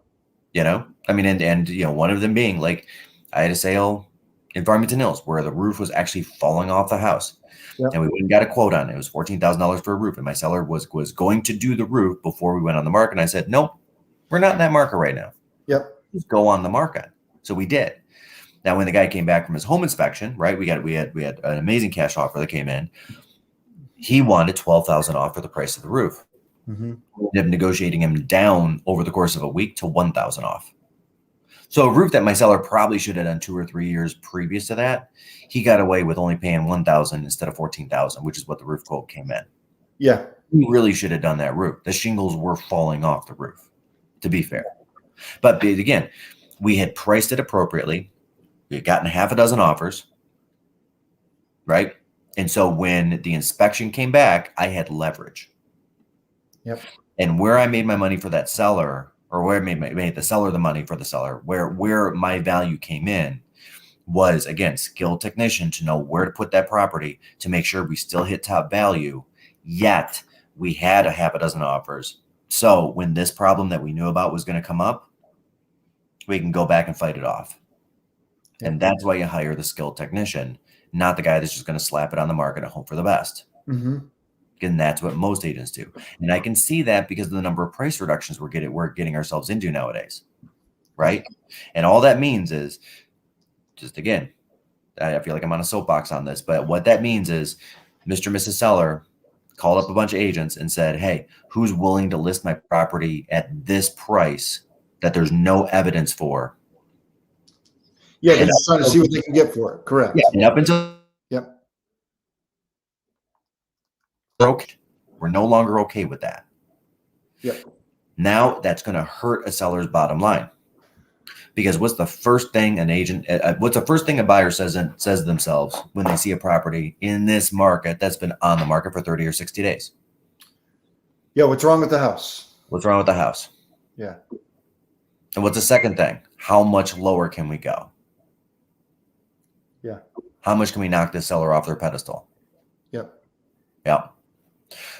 I mean, and one of them being, like, I had a sale in Farmington Hills where the roof was actually falling off the house. Yep. And we went and got a quote on it. It was $14,000 for a roof. And my seller was going to do the roof before we went on the market. And I said, nope, we're not in that market right now. Yep. Just go on the market. So we did. Now, when the guy came back from his home inspection, right, we had an amazing cash offer that came in. He wanted $12,000 off for the price of the roof. Mm-hmm. We ended up negotiating him down over the course of a week to $1,000 off. So a roof that my seller probably should have done 2 or 3 years previous to that, he got away with only paying $1,000 instead of $14,000, which is what the roof quote came in. Yeah, he really should have done that roof. The shingles were falling off the roof, to be fair. But again, we had priced it appropriately. We had gotten 6 offers, right? And so when the inspection came back, I had leverage. Yep. And where I made my money for that seller, or where I made the seller the money for the seller, where my value came in was, again, skilled technician to know where to put that property to make sure we still hit top value, yet we had 6 offers. So when this problem that we knew about was going to come up, we can go back and fight it off. And that's why you hire the skilled technician, not the guy that's just going to slap it on the market and hope for the best. Mm-hmm. And that's what most agents do. And I can see that because of the number of price reductions we're getting ourselves into nowadays, right? And all that means is, just again, I feel like I'm on a soapbox on this, but what that means is Mr. and Mrs. Seller called up a bunch of agents and said, hey, who's willing to list my property at this price that there's no evidence for? Yeah, they're just trying to see what they can get for it. Correct. Yeah, and up until we're no longer okay with that. Yep. Now that's going to hurt a seller's bottom line, because what's the first thing a buyer says to themselves when they see a property in this market that's been on the market for 30 or 60 days? Yeah, what's wrong with the house? What's wrong with the house? Yeah. And what's the second thing? How much lower can we go? Yeah. How much can we knock this seller off their pedestal? Yep. Yeah.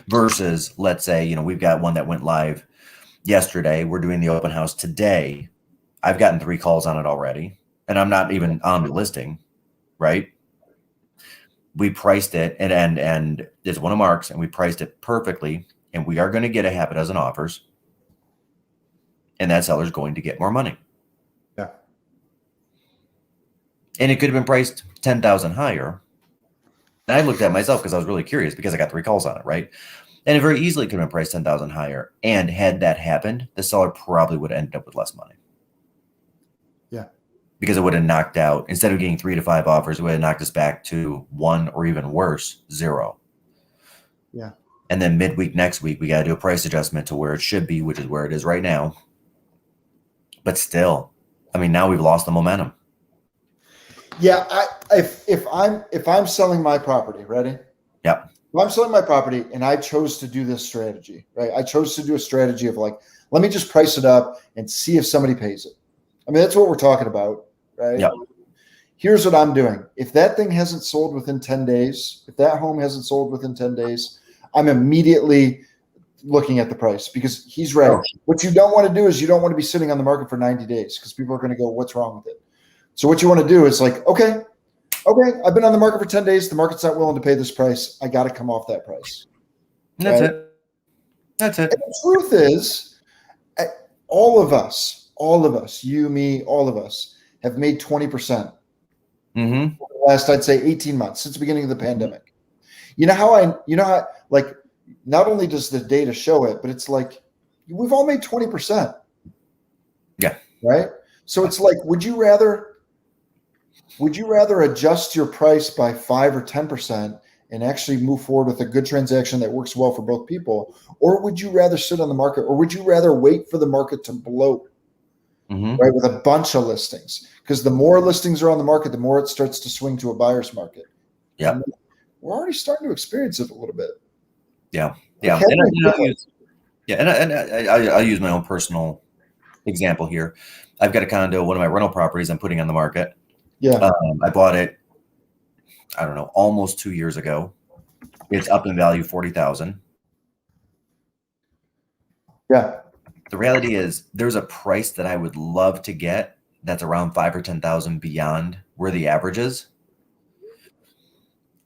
Versus, let's say, you know, we've got one that went live yesterday. We're doing the open house today. I've gotten 3 calls on it already, and I'm not even on the listing, right? We priced it, and it's one of Mark's, and we priced it perfectly, and we are going to get a half a dozen offers, and that seller's going to get more money. Yeah. And it could have been priced 10,000 higher. And I looked at it myself because I was really curious because I got 3 calls on it, right? And it very easily could have been priced 10,000 higher. And had that happened, the seller probably would have ended up with less money. Yeah. Because it would have knocked out, instead of getting 3 to 5 offers, it would have knocked us back to 1 or even worse, 0. Yeah. And then midweek next week, we got to do a price adjustment to where it should be, which is where it is right now. But still, I mean, now we've lost the momentum. Yeah. If I'm selling my property, ready? Yep. If I'm selling my property and I chose to do this strategy, right? I chose to do a strategy of like, let me just price it up and see if somebody pays it. I mean, that's what we're talking about, right? Yep. Here's what I'm doing. If that thing hasn't sold within 10 days, if that home hasn't sold within 10 days, I'm immediately looking at the price because he's right. What you don't want to do is you don't want to be sitting on the market for 90 days because people are going to go, what's wrong with it? So what you want to do is like, okay, I've been on the market for 10 days. The market's not willing to pay this price. I got to come off that price. That's it. That's it. And the truth is, all of us, you, me, all of us have made 20% Mm-hmm. over the last, I'd say 18 months since the beginning of the pandemic. You know how like, not only does the data show it, but it's like, we've all made 20%. Yeah. Right. So it's like, would you rather adjust your price by 5 or 10% and actually move forward with a good transaction that works well for both people? Or would you rather sit on the market, or would you rather wait for the market to bloat, right, with a bunch of listings? Because the more listings are on the market, the more it starts to swing to a buyer's market. Yeah. We're already starting to experience it a little bit. Yeah. Yeah. I'll use my own personal example here. I've got a condo, one of my rental properties I'm putting on the market. Yeah. I bought it, I don't know, almost 2 years ago. It's up in value 40,000. Yeah. The reality is there's a price that I would love to get that's around 5 or 10,000 beyond where the average is.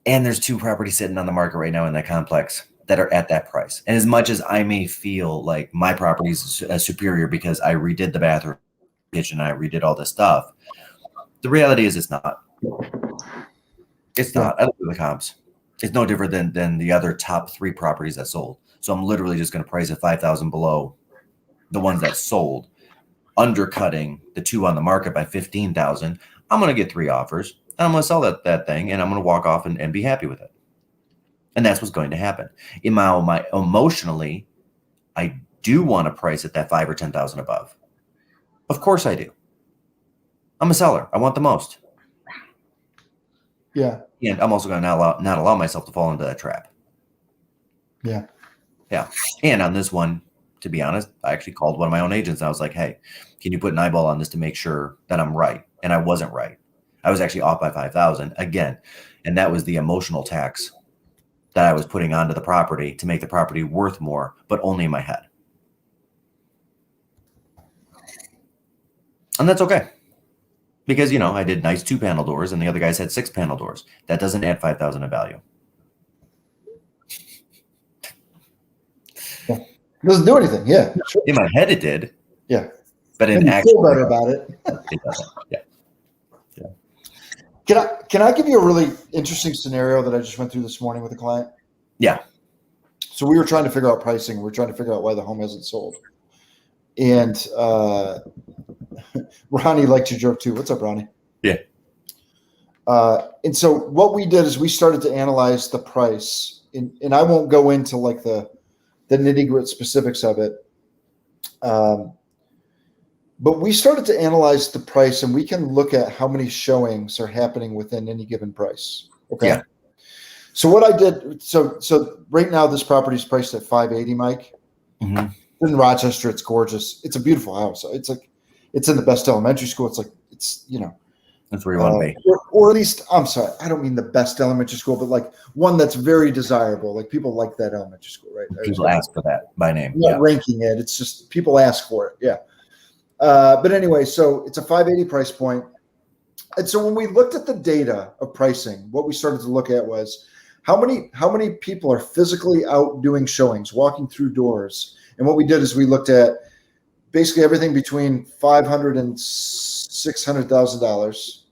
And there's 2 properties sitting on the market right now in that complex that are at that price. And as much as I may feel like my property is superior because I redid the bathroom, kitchen, I redid all this stuff, the reality is it's not. It's not. I look at the comps. It's no different than the other top 3 properties that sold. So I'm literally just going to price it 5,000 below the ones that sold, undercutting the 2 on the market by 15,000. I'm going to get 3 offers. And I'm going to sell that thing, and I'm going to walk off and be happy with it. And that's what's going to happen. In my emotionally, I do want to price it that 5 or 10,000 above. Of course I do. I'm a seller. I want the most. Yeah. And I'm also going to not allow myself to fall into that trap. Yeah. Yeah. And on this one, to be honest, I actually called one of my own agents. And I was like, hey, can you put an eyeball on this to make sure that I'm right? And I wasn't right. I was actually off by 5,000 again. And that was the emotional tax that I was putting onto the property to make the property worth more, but only in my head. And that's okay. Because, you know, I did nice 2-panel doors and the other guys had 6-panel doors. That doesn't add 5,000 in value. Yeah. It doesn't do anything. Yeah. Sure. In my head, it did. Yeah. But in actual, feel better about it. It doesn't. Yeah. Yeah. Can I give you a really interesting scenario that I just went through this morning with a client? Yeah. So we were trying to figure out pricing. We're trying to figure out why the home hasn't sold. And Ronnie liked your joke too. What's up, Ronnie? Yeah. And so what we did is we started to analyze the price, and I won't go into like the nitty-gritty specifics of it. But we started to analyze the price, and we can look at how many showings are happening within any given price. Okay. Yeah. So what I did, so right now this property is priced at 580, Mike. Mm-hmm. In Rochester, it's gorgeous. It's a beautiful house. It's like, it's in the best elementary school. It's like, it's, you know, That's where you want to be. Or at least, I'm sorry, I don't mean the best elementary school, but like one that's very desirable. Like people like that elementary school, right? People ask for that by name. I'm not ranking it. It's just people ask for it. Yeah. But anyway, so it's a 580 price point. And so when we looked at the data of pricing, what we started to look at was how many people are physically out doing showings, walking through doors. And what we did is we looked at basically everything between $500,000 and $600,000,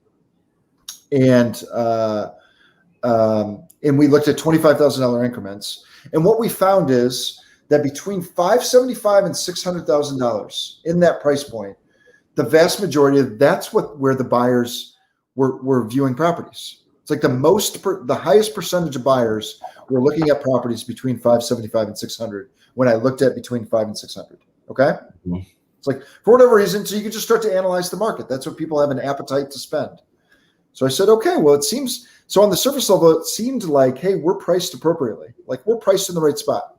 and we looked at $25,000 increments. And what we found is that between $575,000 and $600,000 in that price point, the vast majority of that's where the buyers were viewing properties. It's like the highest percentage of buyers were looking at properties between $575,000 and $600,000 when I looked at between $500,000 and $600,000. Okay. Mm-hmm. It's like for whatever reason, so you can just start to analyze the market. That's what people have an appetite to spend. So I said, okay, well, it seems so on the surface level, it seemed like, hey, we're priced appropriately, like we're priced in the right spot.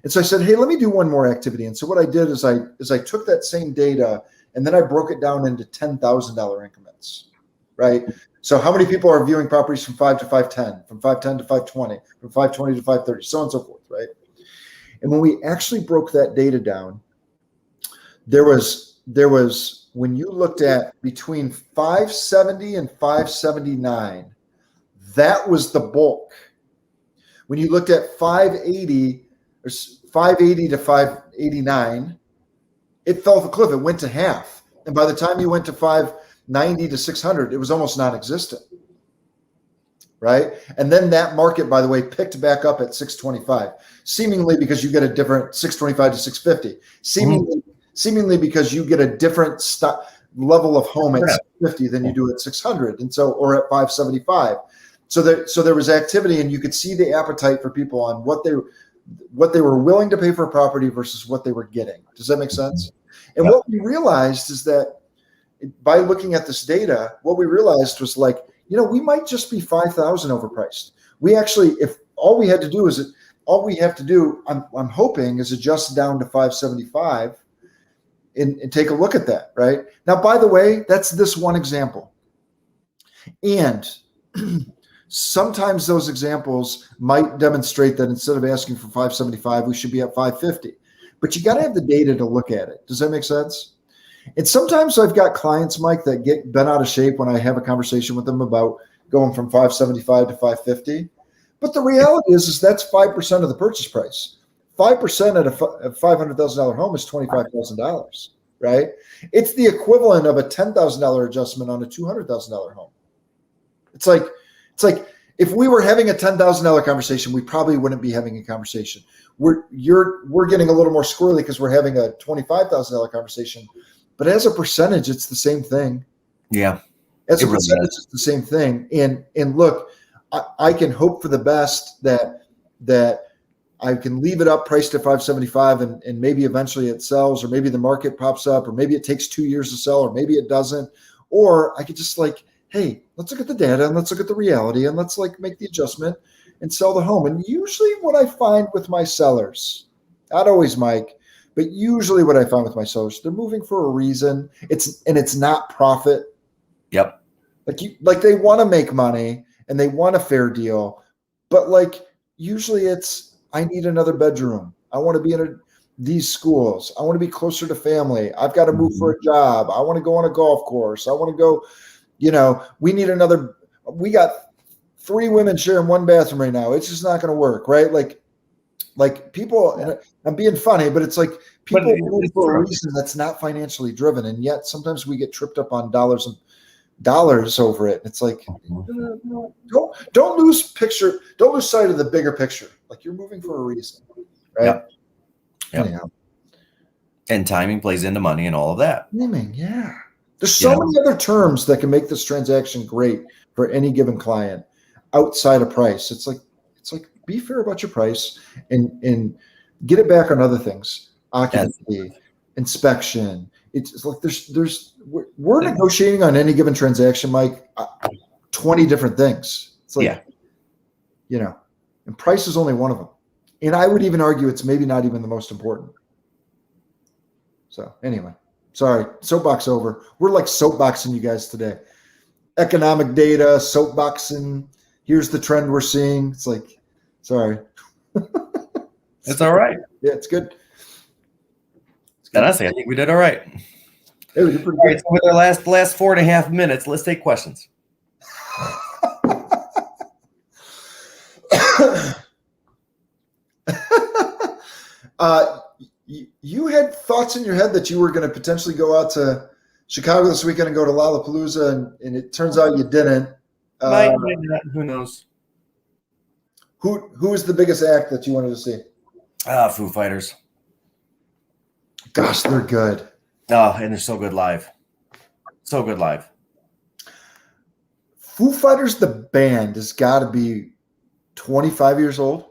And so I said, hey, let me do one more activity. And so what I did is I took that same data and then I broke it down into $10,000 increments, right? So how many people are viewing properties from 5 to 510, from 510 to 520, from 520 to 530, so on and so forth, right? And when we actually broke that data down, there was when you looked at between 570 and 579, that was the bulk. When you looked at 580 to 589, it fell off a cliff. It went to half. And by the time you went to 590 to 600, it was almost non-existent. Right? And then that market, by the way, picked back up at 625, seemingly because you get a different 625 to 650, seemingly because you get a different level of home at 650 than you do at 600, and so or at 575. So there was activity, and you could see the appetite for people on what they were willing to pay for a property versus what they were getting. Does that make sense? And what we realized is that by looking at this data, what we realized was like, we might just be 5,000 overpriced. We actually, if all we have to do, I'm hoping, is adjust down to 575 and take a look at that, right? Now, by the way, that's this one example. And sometimes those examples might demonstrate that instead of asking for 575, we should be at 550. But you got to have the data to look at it. Does that make sense? And sometimes I've got clients, Mike, that get bent out of shape when I have a conversation with them about going from 575 to 550. But the reality is that's 5% of the purchase price. 5% at a $500,000 home is $25,000, right? It's the equivalent of a $10,000 adjustment on a $200,000 home. It's like if we were having a $10,000 conversation, we probably wouldn't be having a conversation. We're getting a little more squirrely because we're having a $25,000 conversation. But as a percentage, it's the same thing. Yeah. As a percentage, it's the same thing. And look, I can hope for the best that I can leave it up priced at 575 and maybe eventually it sells, or maybe the market pops up, or maybe it takes 2 years to sell, or maybe it doesn't. Or I could just like, hey, let's look at the data and let's look at the reality and let's like make the adjustment and sell the home. And usually what I find with my sellers, not always, Mike, but usually what I find with my sellers, they're moving for a reason. It's not profit. Yep. Like they want to make money and they want a fair deal, but like usually it's, I need another bedroom. I want to be in these schools. I want to be closer to family. I've got to move for a job. I want to go on a golf course. I want to go, we got 3 women sharing one bathroom right now. It's just not going to work, right? Like people, and I'm being funny, but it's like people move for a reason that's not financially driven. And yet sometimes we get tripped up on dollars over it. It's like, don't lose sight of the bigger picture. Like you're moving for a reason, right? Yep. Anyhow. And timing plays into money and all of that. Timing, yeah. There's so many other terms that can make this transaction great for any given client outside of price. It's like be fair about your price and get it back on other things. Occupancy, inspection. It's like we're negotiating on any given transaction, Mike, 20 different things. It's like, and price is only one of them. And I would even argue it's maybe not even the most important. So anyway, sorry, soapbox over. We're like soapboxing you guys today. economic data, soapboxing. Here's the trend we're seeing. It's like, sorry. It's all right. Yeah, it's good. And honestly, I think we did all right. Hey, we did pretty All good. right, so with our last 4.5 minutes, let's take questions. You had thoughts in your head that you were going to potentially go out to Chicago this weekend and go to Lollapalooza, and it turns out you didn't. Might not, who knows? Who is the biggest act that you wanted to see? Foo Fighters. Gosh, they're good. Oh, and they're so good live. So good live. Foo Fighters, the band, has got to be 25 years old.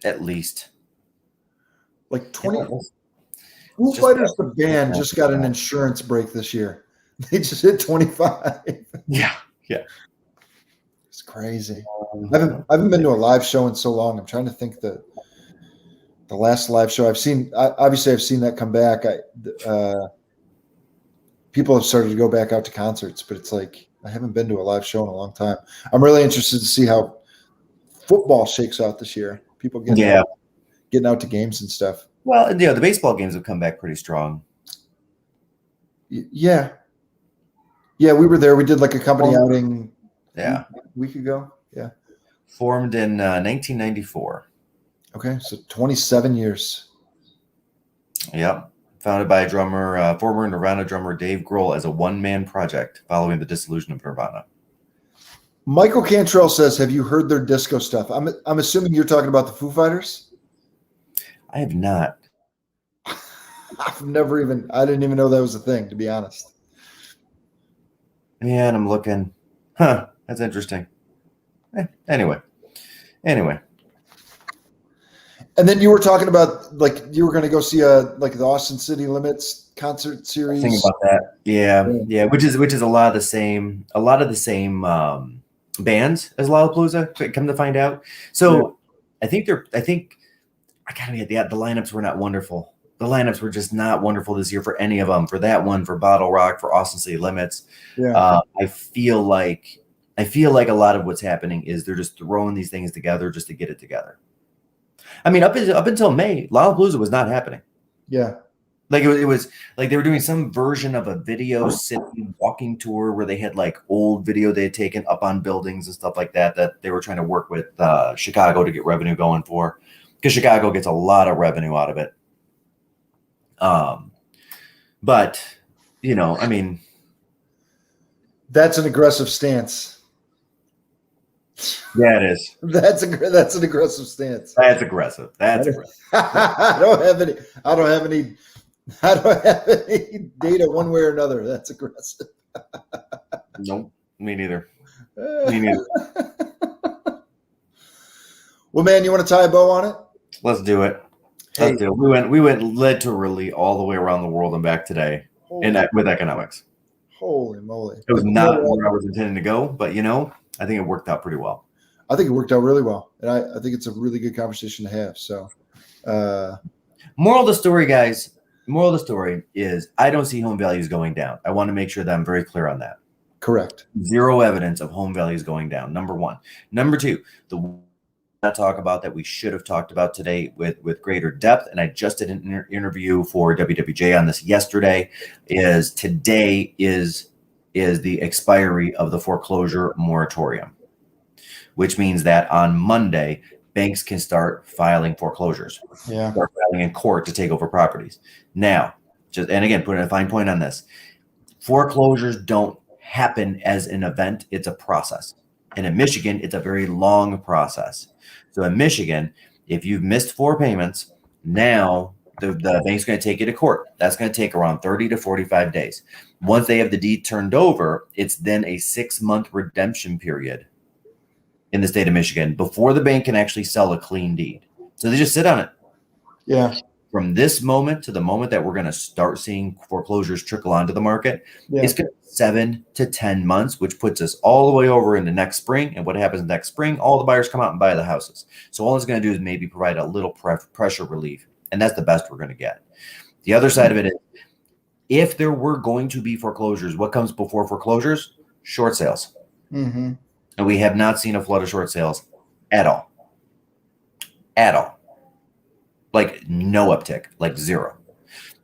At least. Like 20. Foo Fighters, the band, just got an insurance break this year. They just hit 25. Yeah. It's crazy. I haven't been to a live show in so long. I'm trying to think the last live show I've seen. Obviously, I've seen that come back. People have started to go back out to concerts, but it's like I haven't been to a live show in a long time. I'm really interested to see how football shakes out this year. People getting out to games and stuff. Well, yeah, the baseball games have come back pretty strong. Yeah, we were there. We did like a company outing. Yeah, a week ago. Yeah, formed in 1994. Okay, so 27 years. Yep. Founded by former Nirvana drummer Dave Grohl as a one-man project following the dissolution of Nirvana. Michael Cantrell says, have you heard their disco stuff? I'm assuming you're talking about the Foo Fighters? I have not. I didn't even know that was a thing, to be honest. Yeah, and I'm looking. That's interesting. Anyway. And then you were talking about like you were going to go see the Austin City Limits concert series. Think about that. Yeah. Which is a lot of the same bands as Lollapalooza. Come to find out, so yeah. I gotta admit, the lineups were not wonderful. The lineups were just not wonderful this year for any of them. For that one, for Bottle Rock, for Austin City Limits. Yeah. I feel like a lot of what's happening is they're just throwing these things together just to get it together. I mean, up until May, Lollapalooza was not happening. Yeah. Like it was like they were doing some version of a video city walking tour where they had like old video they had taken up on buildings and stuff like that they were trying to work with Chicago to get revenue going for, because Chicago gets a lot of revenue out of it. But I mean, that's an aggressive stance. Yeah, it is. That's an aggressive stance. That's aggressive. I don't have any data one way or another. That's aggressive. Nope. Me neither. Well, man, you want to tie a bow on it? Let's do it. Hey. Let's do it. We went literally all the way around the world and back today with economics. Holy moly. It was not where I was intending to go, but I think it worked out pretty well. I think it worked out really well. And I think it's a really good conversation to have. So moral of the story, guys. Moral of the story is I don't see home values going down. I want to make sure that I'm very clear on that. Correct. Zero evidence of home values going down. Number one. Number two, I talk about that we should have talked about today with greater depth, and I just did an interview for WWJ on this yesterday, is today is the expiry of the foreclosure moratorium, which means that on Monday, banks can start filing foreclosures. Yeah. Start filing in court to take over properties. Now, and again, putting a fine point on this, foreclosures don't happen as an event. It's a process. And in Michigan, it's a very long process. So in Michigan, if you've missed 4 payments, now the bank's going to take you to court. That's going to take around 30 to 45 days. Once they have the deed turned over, it's then a 6-month redemption period in the state of Michigan before the bank can actually sell a clean deed. So they just sit on it. Yeah. From this moment to the moment that we're going to start seeing foreclosures trickle onto the market, it's going to be 7 to 10 months, which puts us all the way over into next spring. And what happens next spring? All the buyers come out and buy the houses. So all it's going to do is maybe provide a little pressure relief. And that's the best we're going to get. The other side of it is If there were going to be foreclosures, what comes before foreclosures? Short sales. Mm-hmm. And we have not seen a flood of short sales at all. At all. Like no uptick, like zero.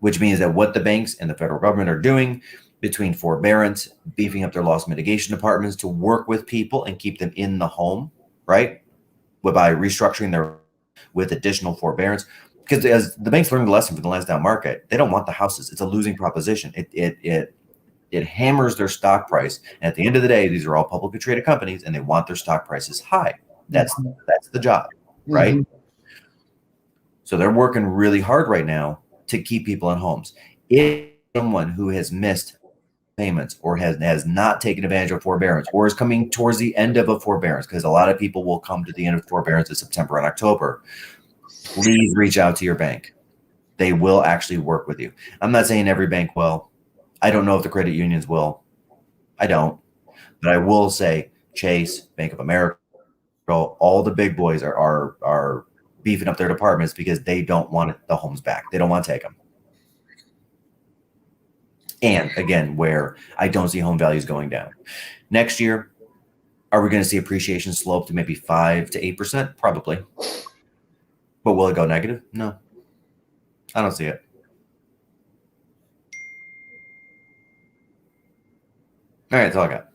Which means that what the banks and the federal government are doing between forbearance, beefing up their loss mitigation departments to work with people and keep them in the home, right? By restructuring their with additional forbearance. Because as the banks learned the lesson from the last down market, they don't want the houses. It's a losing proposition. It hammers their stock price. And at the end of the day, these are all publicly traded companies, and they want their stock prices high. That's the job, right? Mm-hmm. So they're working really hard right now to keep people in homes. If someone who has missed payments or has not taken advantage of forbearance or is coming towards the end of a forbearance, because a lot of people will come to the end of forbearance in September and October, please reach out to your bank. They will actually work with you. I'm not saying every bank will. I don't know if the credit unions will. I don't. But I will say Chase, Bank of America, all the big boys are beefing up their departments because they don't want the homes back. They don't want to take them. And again, where I don't see home values going down. Next year, are we going to see appreciation slope to maybe 5 to 8%? Probably. But will it go negative? No. I don't see it. All right, that's all I got.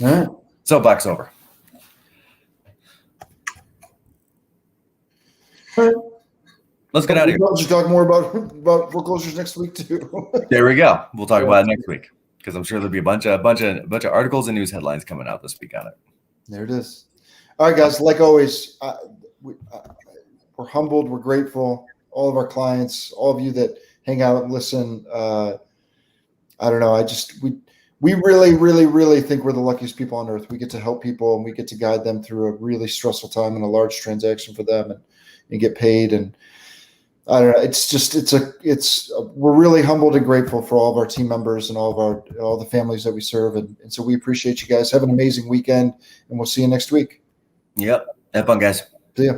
All right. Soapbox over. All right. Let's get out of here. We'll just talk more about foreclosures next week too. There we go. We'll talk about it next week because I'm sure there'll be a bunch of articles and news headlines coming out this week on it. There it is. All right, guys. Like always, we're humbled. We're grateful. All of our clients, all of you that hang out and listen. I don't know. We really, really, really think we're the luckiest people on earth. We get to help people and we get to guide them through a really stressful time and a large transaction for them and get paid. And I don't know. We're really humbled and grateful for all of our team members and all the families that we serve. And so we appreciate you guys. Have an amazing weekend and we'll see you next week. Yep. Have fun, guys. See ya.